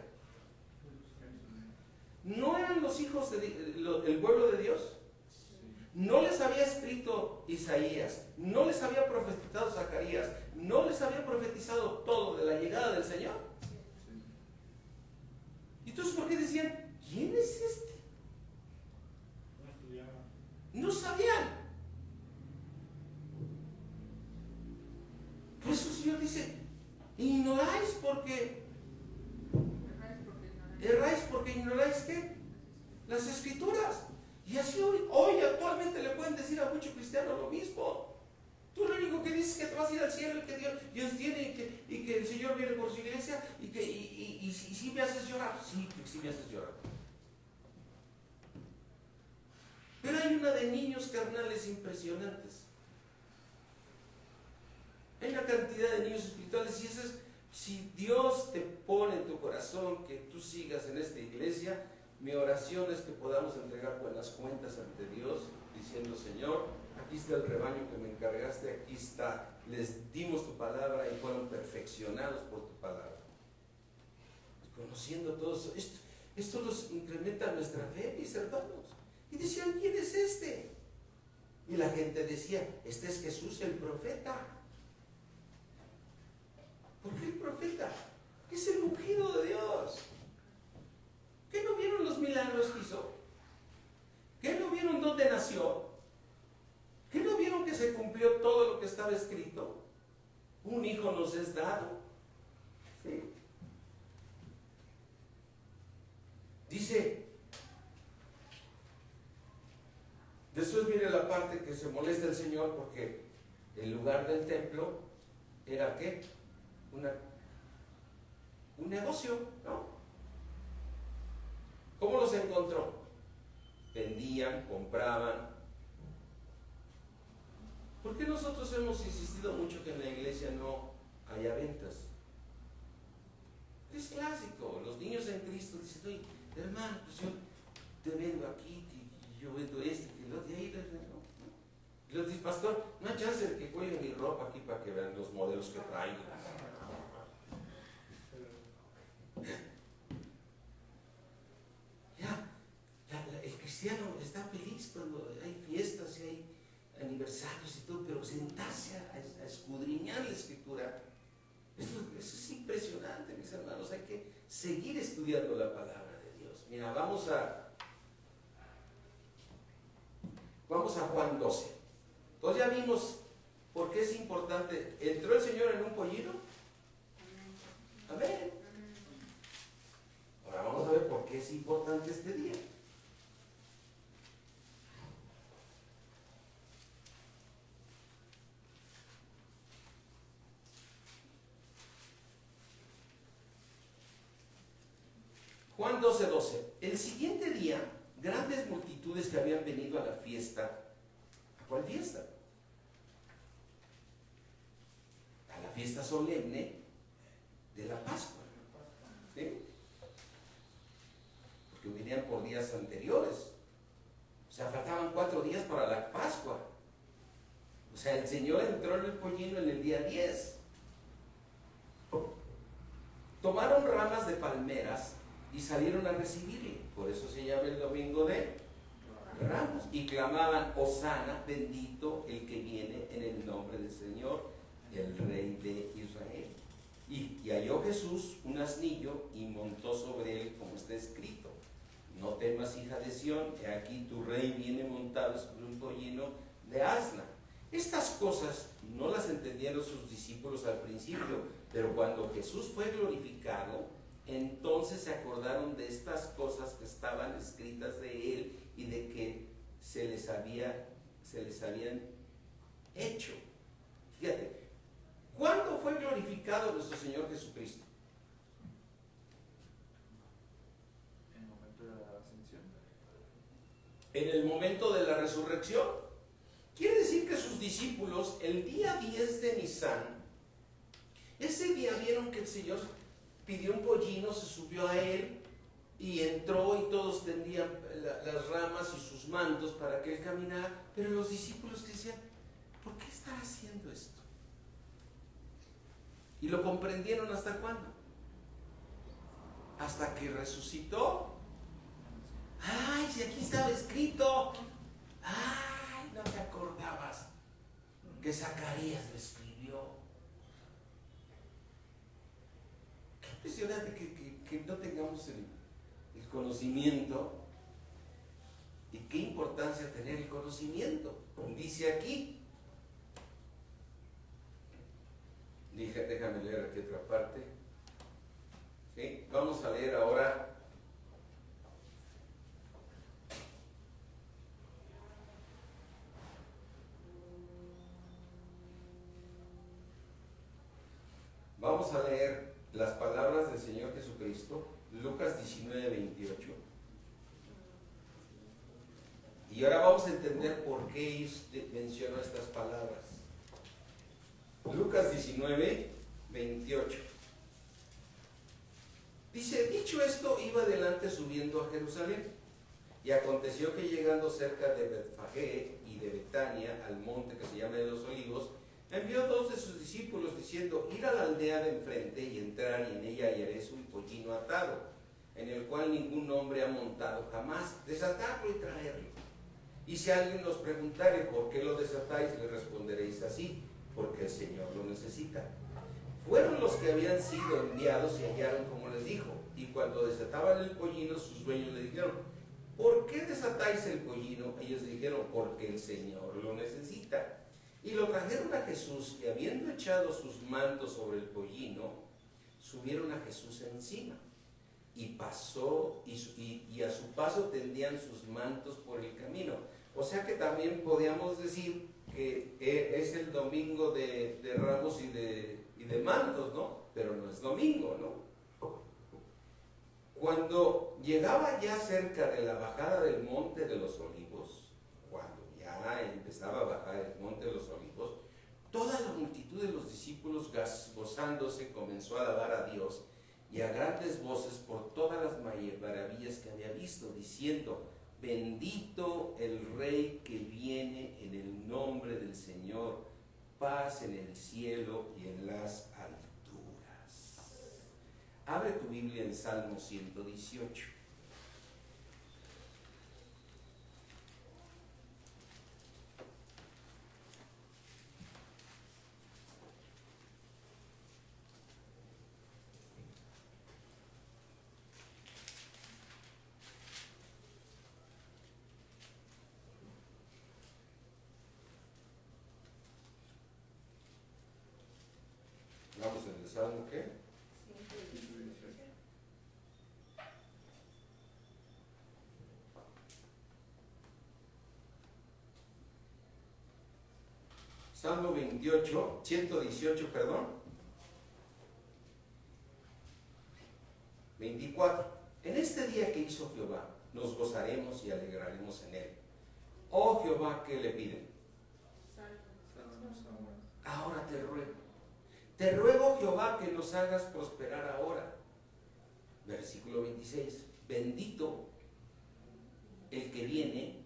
[SPEAKER 1] ¿No eran los hijos del pueblo de Dios? ¿No les había escrito Isaías? ¿No les había profetizado Zacarías? ¿No les había profetizado todo de la llegada del Señor? ¿Y entonces por qué decían, quién es este? No sabían. Por eso el Señor dice, ignoráis porque erráis porque ignoráis ¿qué? Las Escrituras. Y así hoy actualmente le pueden decir a muchos cristianos lo mismo. Tú lo único que dices es que te vas a ir al cielo y que Dios tiene y que el Señor viene por su iglesia y si me haces llorar. Sí, sí me haces llorar. Pero hay una de niños carnales impresionantes. Hay una cantidad de niños espirituales y eso es, si Dios te pone en tu corazón que tú sigas en esta iglesia, mi oración es que podamos entregar buenas cuentas ante Dios, diciendo, Señor, aquí está el rebaño que me encargaste, aquí está, les dimos tu palabra y fueron perfeccionados por tu palabra. Conociendo todo eso, esto nos incrementa nuestra fe, mis hermanos. Y decían, ¿quién es este? Y la gente decía, este es Jesús el profeta. ¿Por qué el profeta? Es el ungido de Dios. ¿Qué no vieron los milagros que hizo? ¿Qué no vieron dónde nació? ¿Qué no vieron que se cumplió todo lo que estaba escrito? Un hijo nos es dado. ¿Sí? Dice, después viene la parte que se molesta el Señor porque el lugar del templo era ¿qué? Un negocio, ¿no? ¿Cómo los encontró? Vendían, compraban. ¿Por qué nosotros hemos insistido mucho que en la iglesia no haya ventas? Es clásico. Los niños en Cristo dicen, oye, hermano, pues yo te vendo aquí, yo vendo este, que lo de ahí, ¿no? Y los dice, pastor, no hay chance de que cuelguen mi ropa aquí para que vean los modelos que traigo. El cristiano está feliz cuando hay fiestas y hay aniversarios y todo, pero sentarse a escudriñar la Escritura, eso es impresionante, mis hermanos. Hay que seguir estudiando la palabra de Dios. Mira, vamos a Juan 12. Entonces ya vimos por qué es importante. ¿Entró el Señor en un pollino? Amén. Ahora vamos a ver por qué es importante este día. Juan 12:12. El siguiente día, grandes multitudes que habían venido a la fiesta. ¿A cuál fiesta? A la fiesta solemne de la Pascua. ¿Sí? Porque venían por días anteriores. O sea, faltaban 4 días para la Pascua. O sea, el Señor entró en el pollino en el día 10. Tomaron ramas de palmeras y salieron a recibirle. Por eso se llama el domingo de Ramos. Y clamaban, Hosana, bendito el que viene en el nombre del Señor, el Rey de Israel. Y halló Jesús un asnillo y montó sobre él, como está escrito: no temas, hija de Sión, he aquí tu rey viene montado sobre un pollino de asna. Estas cosas no las entendieron sus discípulos al principio, pero cuando Jesús fue glorificado, entonces se acordaron de estas cosas que estaban escritas de él y de que se les habían hecho. Fíjate, ¿Cuándo fue glorificado nuestro Señor Jesucristo?
[SPEAKER 3] En el momento de la ascensión.
[SPEAKER 1] En el momento de la resurrección. Quiere decir que sus discípulos, el día 10 de Nisan, ese día vieron que el Señor pidió un pollino, se subió a él y entró y todos tendían las ramas y sus mantos para que él caminara, pero los discípulos decían, ¿por qué está haciendo esto? Y lo comprendieron ¿hasta cuándo? Hasta que resucitó. ¡Ay, si aquí estaba escrito! ¡Ay, no te acordabas que Zacarías lo escribió! Qué impresionante que no tengamos el conocimiento. Y qué importancia tener el conocimiento. Dice aquí, déjame leer aquí otra parte. ¿Sí? Vamos a leer ahora vamos a leer las palabras del Señor Jesucristo, Lucas 19:28. Y ahora vamos a entender por qué mencionó estas palabras. Lucas 19:28. Dice, dicho esto, iba adelante subiendo a Jerusalén. Y aconteció que llegando cerca de Betfagé y de Betania, al monte que se llama de los Olivos, envió 2 de sus discípulos diciendo, ir a la aldea de enfrente y entrar, y en ella hallaréis un pollino atado, en el cual ningún hombre ha montado jamás, desatarlo y traerlo. Y si alguien os preguntare por qué lo desatáis, le responderéis así, porque el Señor lo necesita. Fueron los que habían sido enviados y hallaron como les dijo, y cuando desataban el pollino, sus dueños le dijeron, ¿por qué desatáis el pollino? Ellos dijeron, porque el Señor lo necesita. Y lo trajeron a Jesús, y habiendo echado sus mantos sobre el pollino, subieron a Jesús encima. Y pasó, y a su paso tendían sus mantos por el camino. O sea que también podríamos decir que es el domingo de Ramos y de mantos, ¿no? Pero no es domingo, ¿no? Cuando llegaba ya cerca de la bajada del monte de los Olivos, cuando ya empezaba a bajar el monte de los Olivos, toda la multitud de los discípulos gozándose comenzó a alabar a Dios y a grandes voces por todas las maravillas que había visto, diciendo, bendito el Rey que viene en el nombre del Señor, paz en el cielo y en las alturas. Abre tu Biblia en Salmo 118. Vamos en el Salmo, ¿qué? Salmo 118, perdón. 24. En este día que hizo Jehová, nos gozaremos y alegraremos en él. Oh Jehová, ¿qué le piden? Ahora te ruego. Te ruego, Jehová, que nos hagas prosperar ahora. Versículo 26. Bendito el que viene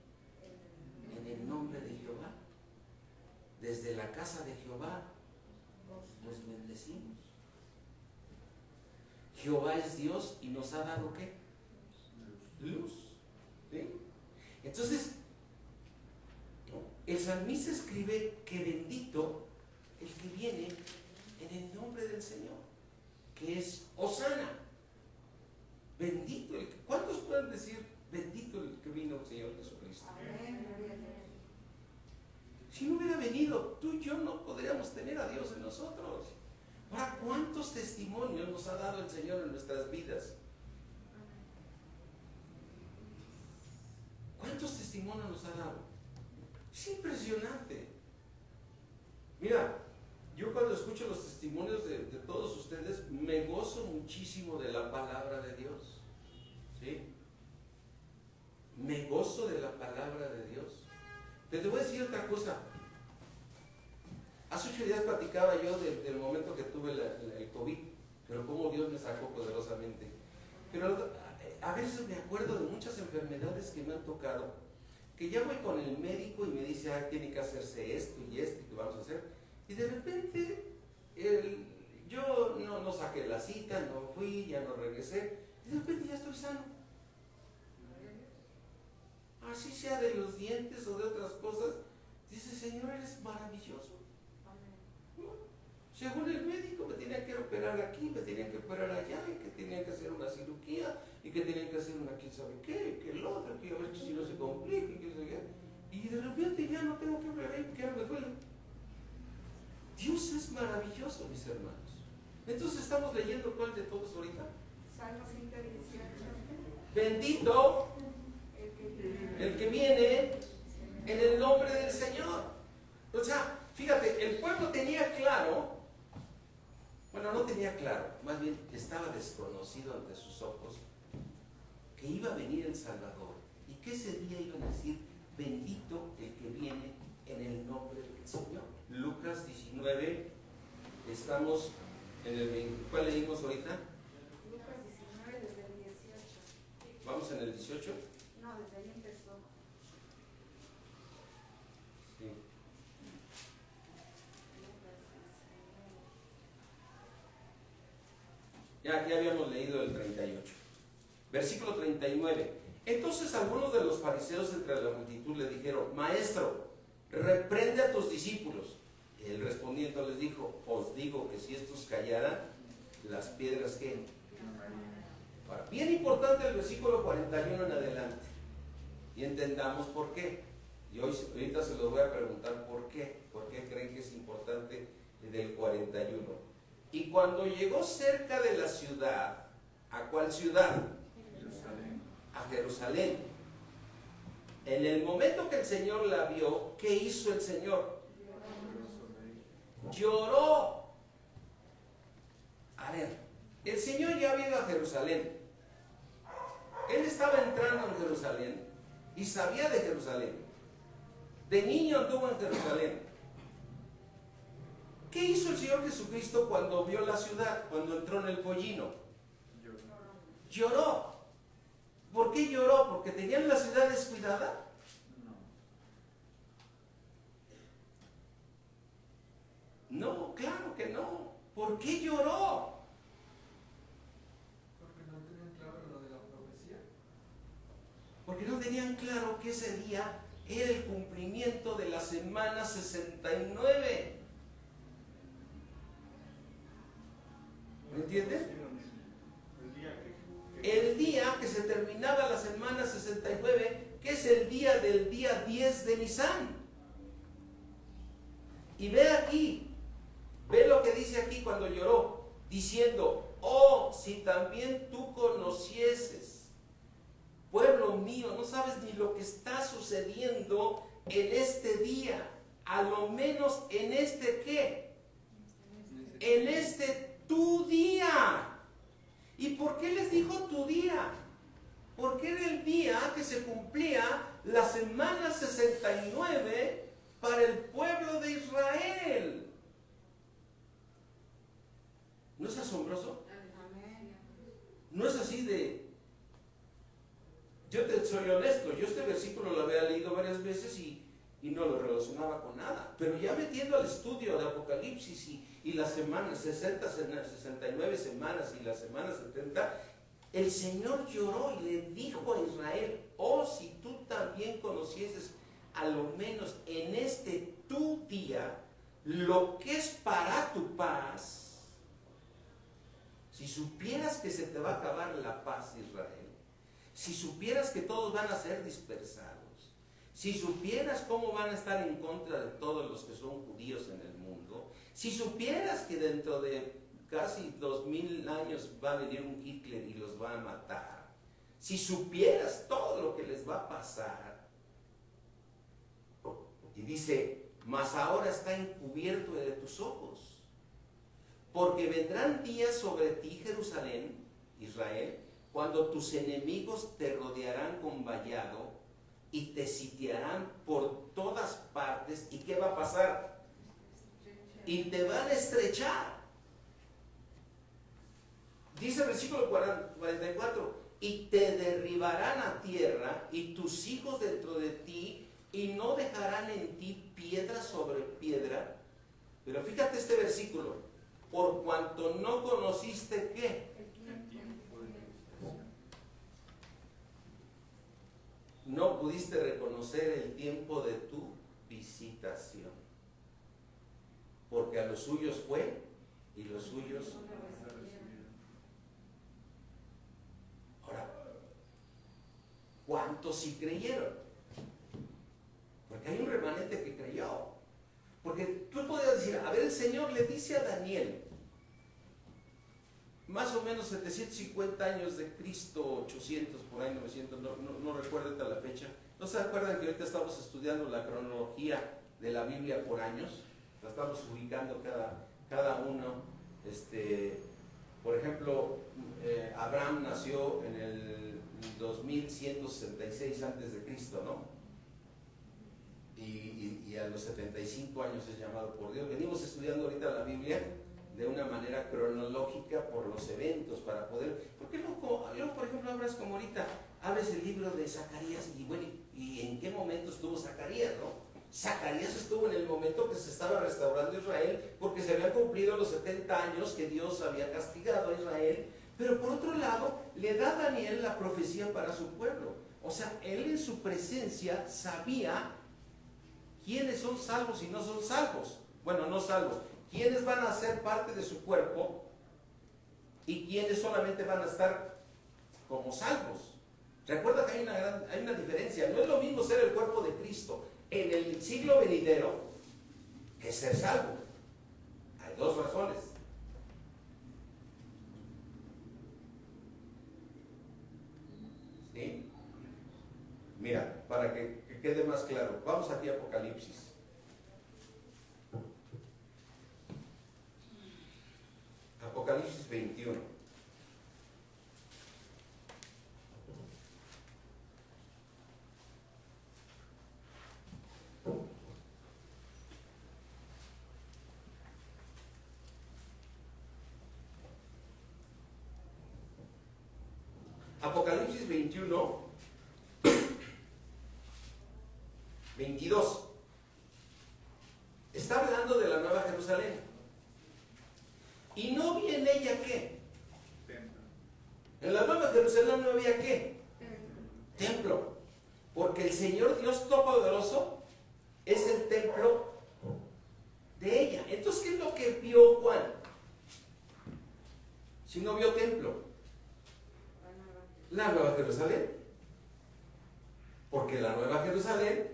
[SPEAKER 1] en el nombre de Jehová. Desde la casa de Jehová nos bendecimos. Jehová es Dios y nos ha dado ¿qué? Luz. ¿Sí? Entonces, el salmista escribe que bendito el que viene en el nombre del Señor, que es Hosana. Bendito el que... ¿Cuántos pueden decir bendito el que vino el Señor Jesucristo?
[SPEAKER 4] Amén.
[SPEAKER 1] Si no hubiera venido, tú y yo no podríamos tener a Dios en nosotros. Ahora, ¿cuántos testimonios nos ha dado el Señor en nuestras vidas? ¿Cuántos testimonios nos ha dado? Es impresionante. Mira, yo cuando escucho los me gozo muchísimo de la palabra de Dios. ¿Sí? Me gozo de la palabra de Dios. Pero te voy a decir otra cosa. Hace 8 días platicaba yo del momento que tuve el COVID, pero cómo Dios me sacó poderosamente. Pero a veces me acuerdo de muchas enfermedades que me han tocado, que ya voy con el médico y me dice, tiene que hacerse esto y esto, y que vamos a hacer. Y de repente, yo no saqué la cita, no fui, ya no regresé, y de repente ya estoy sano. Así sea de los dientes o de otras cosas, dice, Señor, eres maravilloso. Según el médico, me tenían que operar aquí, me tenían que operar allá, y que tenían que hacer una cirugía, y que tenían que hacer una quién sabe qué, que el otro, que a ver si no se complica, y que no sé qué. Y de repente ya no tengo que operar, porque ya no me duele. Dios es maravilloso, mis hermanos. Entonces estamos leyendo cuál de todos ahorita.
[SPEAKER 4] Salmo 118.
[SPEAKER 1] Bendito el que viene en el nombre del Señor. O sea, fíjate, el pueblo tenía claro, bueno, no tenía claro, más bien estaba desconocido ante sus ojos, que iba a venir el Salvador y que ese día iban a decir, bendito el que viene en el nombre del Señor. Lucas 19, estamos en el 20, ¿cuál leímos ahorita?
[SPEAKER 4] Lucas 19 desde el 18.
[SPEAKER 1] ¿Vamos en el 18?
[SPEAKER 4] No, desde ahí empezó.
[SPEAKER 1] Sí. Ya habíamos leído el 38. Versículo 39. Entonces algunos de los fariseos entre la multitud le dijeron, Maestro, reprende a tus discípulos. Él respondiendo les dijo, os digo que si estos callaran, las piedras que... Ahora, bien importante el versículo 41 en adelante. Y entendamos por qué. Y ahorita se los voy a preguntar por qué. ¿Por qué creen que es importante del 41? Y cuando llegó cerca de la ciudad, ¿a cuál ciudad?
[SPEAKER 3] Jerusalén.
[SPEAKER 1] A Jerusalén. En el momento que el Señor la vio, ¿qué hizo el Señor? Lloró. A ver, el Señor ya había ido a Jerusalén. Él estaba entrando en Jerusalén y sabía de Jerusalén. De niño anduvo en Jerusalén. ¿Qué hizo el Señor Jesucristo cuando vio la ciudad, cuando entró en el pollino? Lloró. ¿Por qué lloró? ¿Porque tenían la ciudad descuidada? No, claro que no. ¿Por qué lloró?
[SPEAKER 3] Porque no tenían claro lo de la profecía.
[SPEAKER 1] Porque no tenían claro que ese día era el cumplimiento de la semana 69. ¿Me entienden? El día que se terminaba la semana 69, que es el día del día 10 de Nisan. Y ve aquí, ve lo que dice aquí cuando lloró, diciendo, oh, si también tú conocieses, pueblo mío, no sabes ni lo que está sucediendo en este día, a lo menos en este ¿qué? En este tu día. ¿Y por qué les dijo tu día? Porque era el día que se cumplía la semana 69 para el pueblo de Israel. ¿No es asombroso? No es así de... Yo te soy honesto, yo este versículo lo había leído varias veces y no lo relacionaba con nada. Pero ya metiendo al estudio de Apocalipsis y las semanas, 69 semanas y las semanas 70, el Señor lloró y le dijo a Israel, oh, si tú también conocieses a lo menos en este tu día lo que es para tu paz, si supieras que se te va a acabar la paz, Israel, si supieras que todos van a ser dispersados, si supieras cómo van a estar en contra de todos los que son judíos en el mundo, si supieras que dentro de casi 2000 años va a venir un Hitler y los va a matar, si supieras todo lo que les va a pasar, y dice, mas ahora está encubierto de tus ojos, porque vendrán días sobre ti, Jerusalén, Israel, cuando tus enemigos te rodearán con vallado y te sitiarán por todas partes. ¿Y qué va a pasar? Y te van a estrechar. Dice el versículo 44, y te derribarán a tierra y tus hijos dentro de ti, y no dejarán en ti piedra sobre piedra. Pero fíjate este versículo, por cuanto no conociste ¿qué? No pudiste reconocer el tiempo de tu visitación, porque a los suyos fue y los suyos. Ahora, ¿cuántos sí creyeron? Porque hay un remanente que creyó. Porque tú podrías decir, a ver, el Señor le dice a Daniel, más o menos 750 años de Cristo, 800, por ahí 900, no recuerdo hasta la fecha. ¿No se acuerdan que ahorita estamos estudiando la cronología de la Biblia por años? La estamos ubicando cada uno. Por ejemplo, Abraham nació en el 2166 antes de Cristo, ¿no? Y a los 75 años es llamado por Dios. Venimos estudiando ahorita la Biblia de una manera cronológica por los eventos para poder, porque luego por ejemplo abres como ahorita, abres el libro de Zacarías y bueno, ¿y en qué momento estuvo Zacarías, no? Zacarías estuvo en el momento que se estaba restaurando Israel, porque se habían cumplido los 70 años que Dios había castigado a Israel, pero por otro lado le da a Daniel la profecía para su pueblo. O sea, él en su presencia sabía quiénes son salvos y no son salvos. Bueno, no salvos. Quiénes van a ser parte de su cuerpo y quiénes solamente van a estar como salvos. Recuerda que hay una diferencia. No es lo mismo ser el cuerpo de Cristo en el siglo venidero que ser salvo. Hay dos razones. ¿Sí? Mira, para que quede más claro, vamos aquí a Apocalipsis. Apocalipsis 21. Apocalipsis 21, 22. Está hablando de la Nueva Jerusalén. Y no vi en ella ¿qué?
[SPEAKER 3] Templo.
[SPEAKER 1] En la Nueva Jerusalén no había ¿qué? Templo. Porque el Señor Dios Todopoderoso es el templo de ella. Entonces, ¿qué es lo que vio Juan? Si no vio templo. La Nueva Jerusalén. Porque la Nueva Jerusalén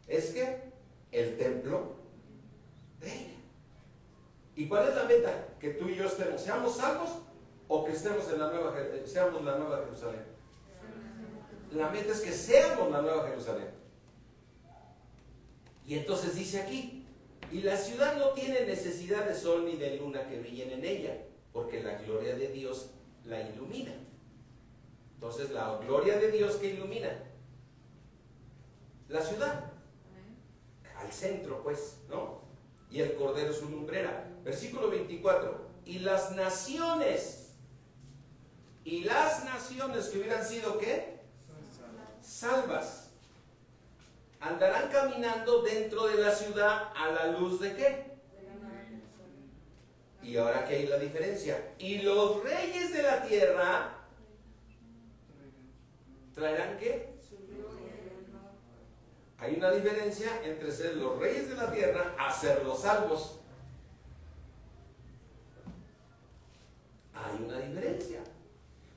[SPEAKER 1] es que el templo de ella. ¿Y cuál es la meta? Que tú y yo estemos, seamos salvos o que estemos seamos la Nueva Jerusalén. La meta es que seamos la Nueva Jerusalén. Y entonces dice aquí, y la ciudad no tiene necesidad de sol ni de luna que brillen en ella, porque la gloria de Dios la ilumina. Entonces, la gloria de Dios que ilumina la ciudad, al centro, pues, ¿no? Y el Cordero es su lumbrera. Versículo 24. Y las naciones que hubieran sido ¿qué? Salvas, andarán caminando dentro de la ciudad a la luz de ¿qué? Y ahora aquí hay la diferencia. Y los reyes de la tierra traerán ¿qué? Hay una diferencia entre ser los reyes de la tierra a ser los salvos. Hay una diferencia.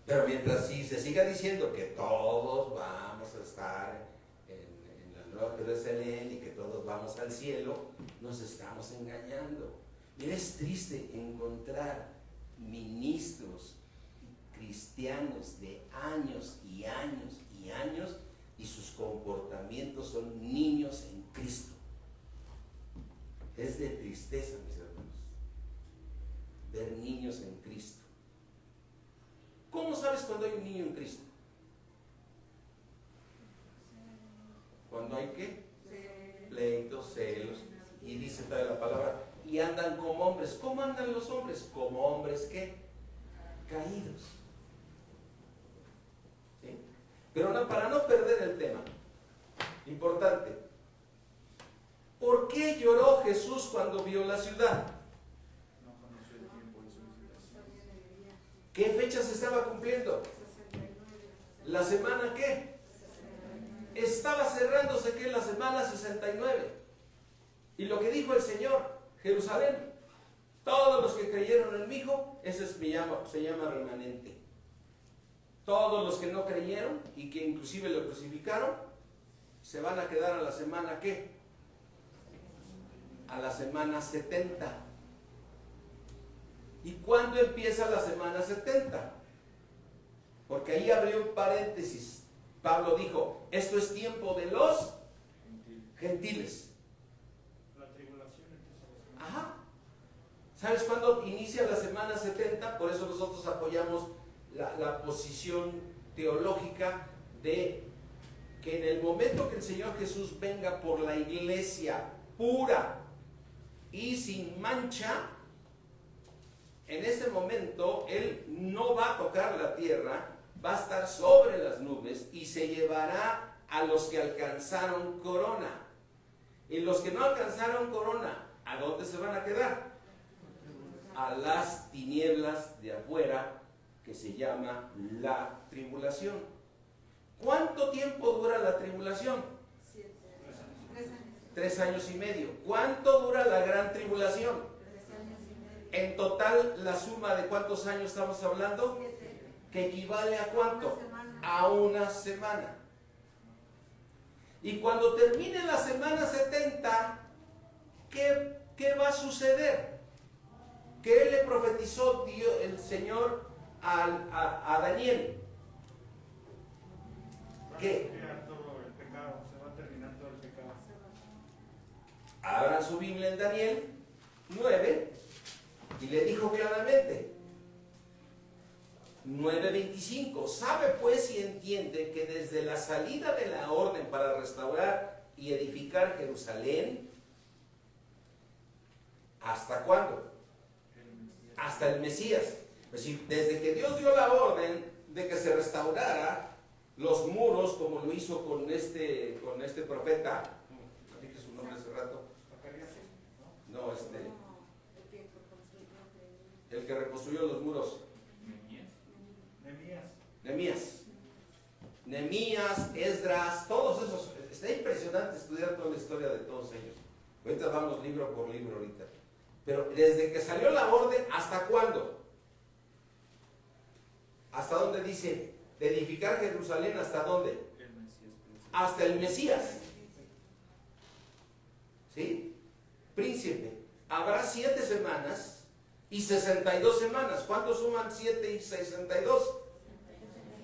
[SPEAKER 1] Pero mientras si se siga diciendo que todos vamos a estar en la Nueva Jerusalén y que todos vamos al cielo, nos estamos engañando. Mira, es triste encontrar ministros cristianos de años y años y años y sus comportamientos son niños en Cristo. Es de tristeza, mis hermanos. ver niños en Cristo. ¿Cómo sabes cuando hay un niño en Cristo? Cuando hay ¿qué? Pleitos, celos. Y dice toda la palabra, y andan como hombres. ¿Cómo andan los hombres? Como hombres ¿qué? Caídos. ¿Sí? Pero no, para no perder el tema, importante, ¿por qué lloró Jesús cuando vio la ciudad?
[SPEAKER 2] No conoció el tiempo de su visitación.
[SPEAKER 1] ¿Qué fecha se estaba cumpliendo? ¿La semana qué? Estaba cerrándose ¿qué? La semana 69. Y lo que dijo el Señor, Jerusalén, todos los que creyeron en mi Hijo, ese se llama remanente. Todos los que no creyeron y que inclusive lo crucificaron, se van a quedar a la semana ¿qué? A la semana 70. ¿Y cuándo empieza la semana 70? Porque ahí abrió un paréntesis. Pablo dijo, esto es tiempo de los gentiles.
[SPEAKER 2] La tribulación empieza.
[SPEAKER 1] Ajá. ¿Sabes cuándo inicia la semana 70? Por eso nosotros apoyamos la posición teológica de que en el momento que el Señor Jesús venga por la iglesia pura y sin mancha, en ese momento Él no va a tocar la tierra, va a estar sobre las nubes y se llevará a los que alcanzaron corona. Y los que no alcanzaron corona, ¿a dónde se van a quedar? A las tinieblas de afuera, que se llama la tribulación. ¿Cuánto tiempo dura la tribulación? 3 años y medio. ¿Cuánto dura la gran tribulación?
[SPEAKER 4] 3 años y medio.
[SPEAKER 1] En total, la suma de cuántos años estamos hablando,
[SPEAKER 4] 7.
[SPEAKER 1] que equivale a cuánto?
[SPEAKER 4] Una semana.
[SPEAKER 1] A una semana. Y cuando termine la semana 70, ¿qué va a suceder? ¿Qué le profetizó Dios, el Señor a Daniel? ¿Qué?
[SPEAKER 2] Todo el pecado, se va a terminar todo el pecado.
[SPEAKER 1] Abran su Biblia en Daniel 9 y le dijo claramente, 9:25, sabe pues y entiende que desde la salida de la orden para restaurar y edificar Jerusalén, ¿hasta cuándo? Hasta el Mesías. Es decir, desde que Dios dio la orden de que se restaurara los muros, como lo hizo con este profeta, ¿no dije su nombre hace rato?
[SPEAKER 2] Zacarías, ¿no?
[SPEAKER 1] No, el que reconstruyó los muros. Nehemías, Esdras, todos esos. Está impresionante estudiar toda la historia de todos ellos. Ahorita vamos libro por libro ahorita. Pero desde que salió la orden, ¿hasta cuándo? ¿Hasta dónde dice? De edificar Jerusalén, ¿hasta dónde? Hasta el Mesías. ¿Sí? Príncipe. Habrá 7 semanas y 62 semanas. ¿Cuánto suman 7 y 62?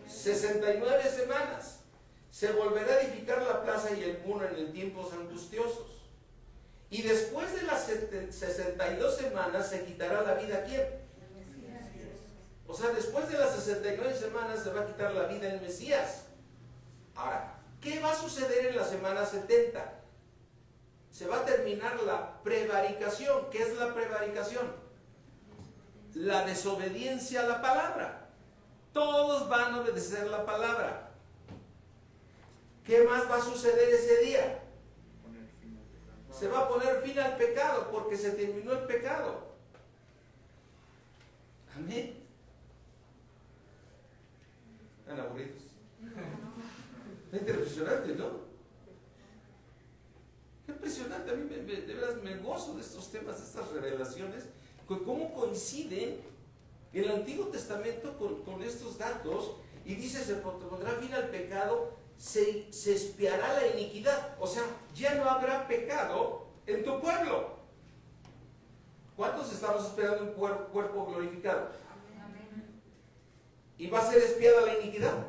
[SPEAKER 1] 69 semanas. Se volverá a edificar la plaza y el muro en tiempos angustiosos. Y después de las 62 semanas se quitará la vida ¿a quién? O sea, después de las 69 semanas se va a quitar la vida el Mesías. Ahora, ¿qué va a suceder en la semana 70? Se va a terminar la prevaricación. ¿Qué es la prevaricación? La desobediencia a la palabra. Todos van a obedecer la palabra. ¿Qué más va a suceder ese día? Se va a poner fin al pecado porque se terminó el pecado. Amén. ¿Están aburridos? Es impresionante, ¿no? Qué impresionante. A mí de veras me gozo de estos temas, de estas revelaciones, cómo coinciden el Antiguo Testamento con estos datos. Y dice, se pondrá fin al pecado, se expiará la iniquidad. O sea, ya no habrá pecado en tu pueblo. ¿Cuántos estamos esperando un cuerpo glorificado? ¿Y va a ser expiada la iniquidad?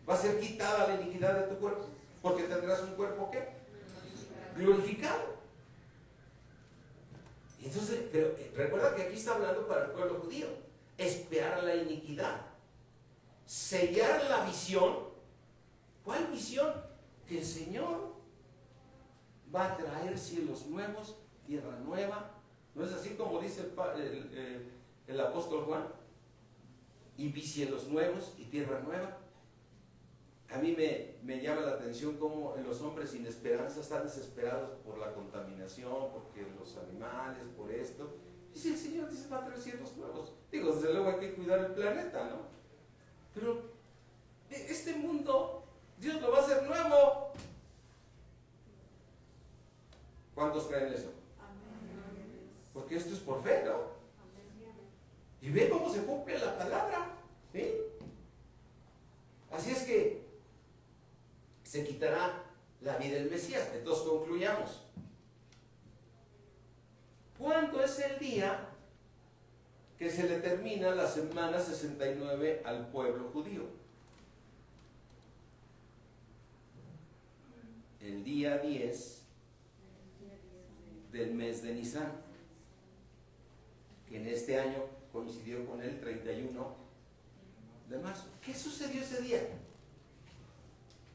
[SPEAKER 1] ¿Va a ser quitada la iniquidad de tu cuerpo? Porque tendrás un cuerpo ¿qué? Glorificado. Y entonces, pero recuerda que aquí está hablando para el pueblo judío. Espiar la iniquidad. Sellar la visión. ¿Cuál visión? Que el Señor va a traer cielos nuevos, tierra nueva. ¿No es así como dice el apóstol Juan? Y vi cielos nuevos y tierra nueva. A mí me llama la atención cómo los hombres sin esperanza están desesperados por la contaminación, porque los animales, por esto. Dice el Señor, dice, va a traer cielos nuevos. Digo, desde luego hay que cuidar el planeta, ¿no? Pero este mundo, Dios lo va a hacer nuevo. ¿Cuántos creen eso? Porque esto es por fe, ¿no? Y ve cómo se cumple la palabra, ¿sí? Así es que se quitará la vida del Mesías. Entonces concluyamos. ¿Cuándo es el día que se le termina la semana 69 al pueblo judío? El día 10 del mes de Nisan, que en este año coincidió con el 31 de marzo. ¿Qué sucedió ese día?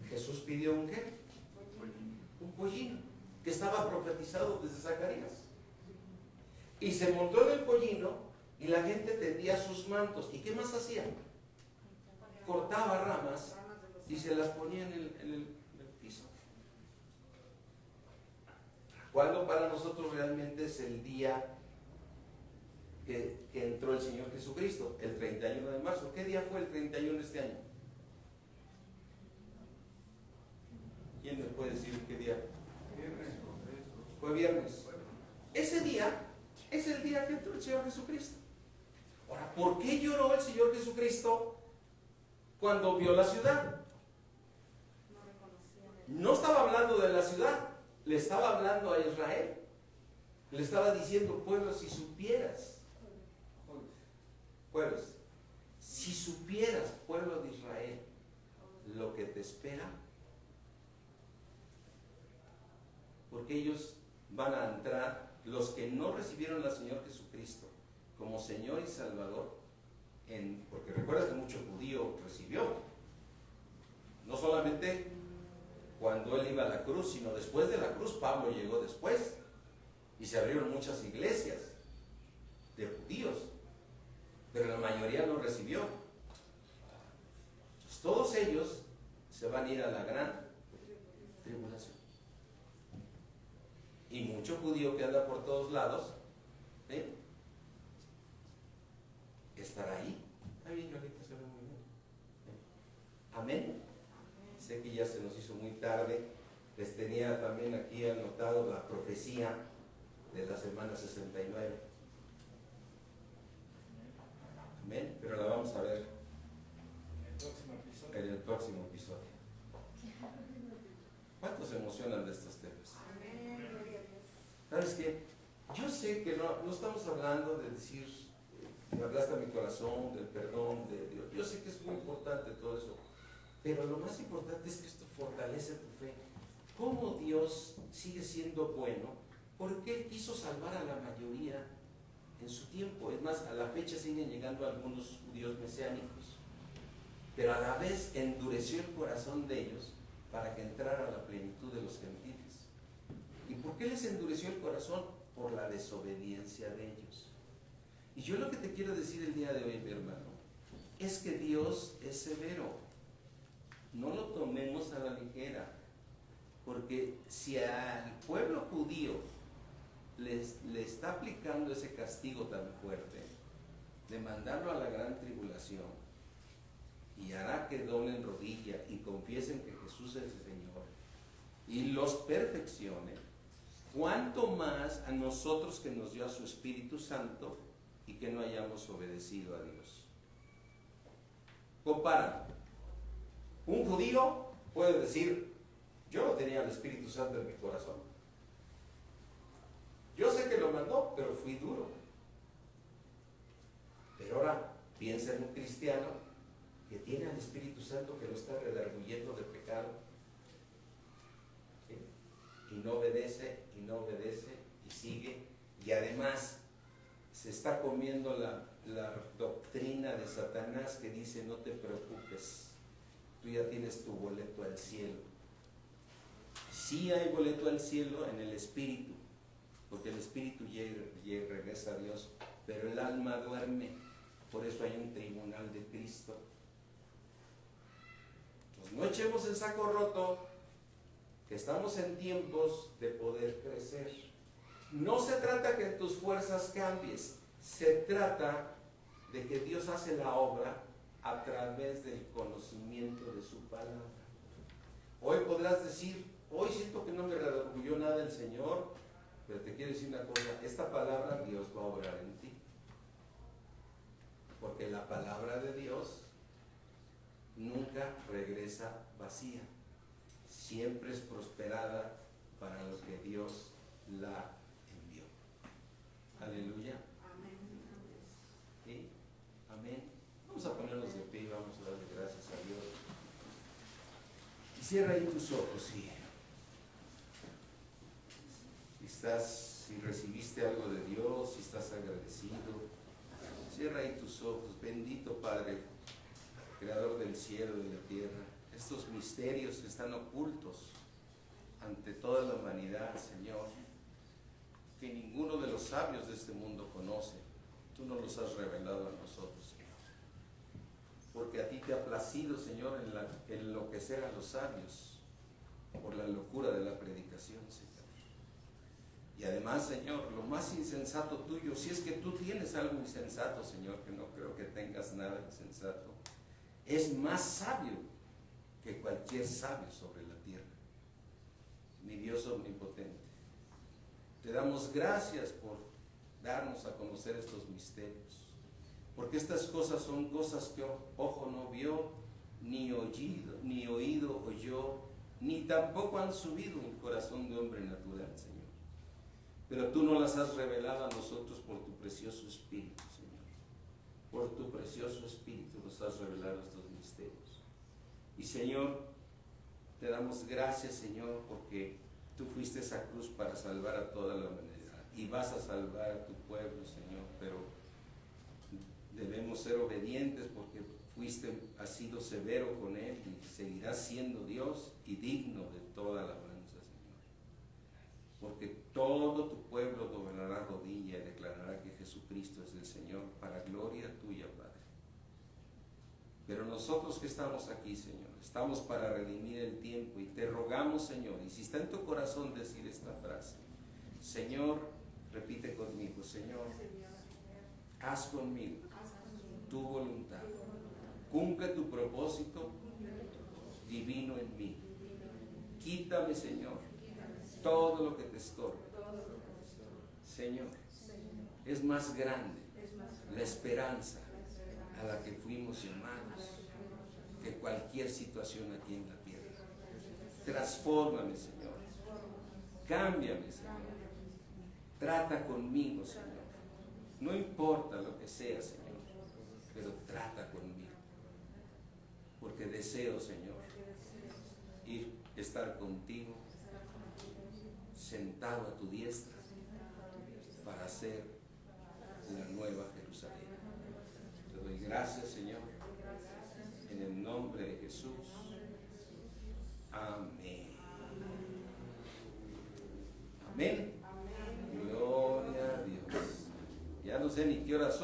[SPEAKER 1] Jesús pidió un ¿qué? Un pollino, que estaba profetizado desde Zacarías. Y se montó en el pollino y la gente tendía sus mantos. ¿Y qué más hacía? Cortaba ramas y se las ponía en el piso. ¿Cuándo para nosotros realmente es el día que entró el Señor Jesucristo? El 31 de marzo. ¿Qué día fue el 31 de este año? ¿Quién me puede decir qué día? Fue viernes. Ese día es el día que entró el Señor Jesucristo. Ahora, ¿por qué lloró el Señor Jesucristo cuando vio la ciudad? No estaba hablando de la ciudad, le estaba hablando a Israel. Le estaba diciendo, pueblo, si supieras, pueblos, si supieras, pueblo de Israel, lo que te espera, porque ellos van a entrar, los que no recibieron al Señor Jesucristo como Señor y Salvador, porque recuerda que mucho judío recibió, no solamente cuando él iba a la cruz, sino después de la cruz. Pablo llegó después y se abrieron muchas iglesias de judíos, pero la mayoría no recibió. Entonces, todos ellos se van a ir a la gran tribulación. Y mucho judío que anda por todos lados, ¿sí?, estará ahí. Está bien, ahorita se ve muy bien. Amén. Sé que ya se nos hizo muy tarde. Les tenía también aquí anotado la profecía de la semana 69. Amén. Pero la vamos a ver en el próximo episodio. ¿Cuántos se emocionan de estos temas? ¿Sabes qué? Yo sé que no estamos hablando de decir, me hablaste a mi corazón, del perdón de Dios. Yo sé que es muy importante todo eso. Pero lo más importante es que esto fortalece tu fe. ¿Cómo Dios sigue siendo bueno? Porque Él quiso salvar a la mayoría en su tiempo. Es más, a la fecha siguen llegando algunos judíos mesiánicos. Pero a la vez endureció el corazón de ellos para que entrara a la plenitud de los gentiles. ¿Y por qué les endureció el corazón? Por la desobediencia de ellos. Y yo lo que te quiero decir el día de hoy, mi hermano, es que Dios es severo. No lo tomemos a la ligera, porque si al pueblo judío le está aplicando ese castigo tan fuerte de mandarlo a la gran tribulación, y hará que doblen rodilla y confiesen que Jesús es el Señor y los perfeccione, cuánto más a nosotros que nos dio a su Espíritu Santo y que no hayamos obedecido a Dios. Compara. Un judío puede decir, yo no tenía el Espíritu Santo en mi corazón. Yo sé que lo mandó, pero fui duro. Pero ahora piensa en un cristiano que tiene al Espíritu Santo, que lo está redarguyendo de pecado, ¿sí?, y no obedece, y sigue, y Y además se está comiendo la doctrina de Satanás que dice: no te preocupes, tú ya tienes tu boleto al cielo. Sí hay boleto al cielo en el espíritu, porque el espíritu regresa a Dios, pero el alma duerme. Por eso hay un tribunal de Cristo. Entonces no echemos el saco roto, que estamos en tiempos de poder crecer. No se trata que tus fuerzas cambies, se trata de que Dios hace la obra a través del conocimiento de su palabra. Hoy podrás decir: hoy siento que no me redarguyó nada el Señor, pero te quiero decir una cosa: esta palabra Dios va a obrar en ti. Porque la palabra de Dios nunca regresa vacía, siempre es prosperada para los que Dios la envió. Aleluya. ¿Sí? Amén. Vamos a ponernos de pie y vamos a darle gracias a Dios. Y cierra ahí tus ojos, sí. Si recibiste algo de Dios, si estás agradecido, cierra ahí tus ojos. Bendito Padre, Creador del cielo y de la tierra, estos misterios que están ocultos ante toda la humanidad, Señor, que ninguno de los sabios de este mundo conoce, tú nos los has revelado a nosotros, Señor. Porque a ti te ha placido, Señor, enloquecer a los sabios por la locura de la predicación, Señor. Y además, Señor, lo más insensato tuyo, si es que tú tienes algo insensato, Señor, que no creo que tengas nada insensato, es más sabio que cualquier sabio sobre la tierra. Mi Dios omnipotente, te damos gracias por darnos a conocer estos misterios, porque estas cosas son cosas que ojo no vio, ni oído oyó, ni tampoco han subido en el corazón de hombre natural, Señor. Pero tú nos las has revelado a nosotros por tu precioso Espíritu, Señor. Por tu precioso Espíritu nos has revelado estos misterios. Y Señor, te damos gracias, Señor, porque tú fuiste a esa cruz para salvar a toda la humanidad. Y vas a salvar a tu pueblo, Señor, pero debemos ser obedientes porque has sido severo con él y seguirás siendo Dios y digno de toda la alabanza, Señor. Porque todo tu pueblo doblará rodilla y declarará que Jesucristo es el Señor para gloria tuya, Padre. Pero nosotros que estamos aquí, Señor, estamos para redimir el tiempo y te rogamos, Señor, y si está en tu corazón decir esta frase: Señor, repite conmigo: Señor, haz conmigo tu voluntad, cumple tu propósito divino en mí. Quítame, Señor, todo lo que te estorbe. Señor, es más grande la esperanza a la que fuimos llamados que cualquier situación aquí en la tierra. Transfórmame, Señor. Cámbiame, Señor. Trata conmigo, Señor. No importa lo que sea, Señor, pero trata conmigo. Porque deseo, Señor, estar contigo, sentado a tu diestra, para hacer la nueva Jerusalén. Te doy gracias, Señor, en el nombre de Jesús. Amén. Amén. Gloria a Dios. Ya no sé ni qué hora son.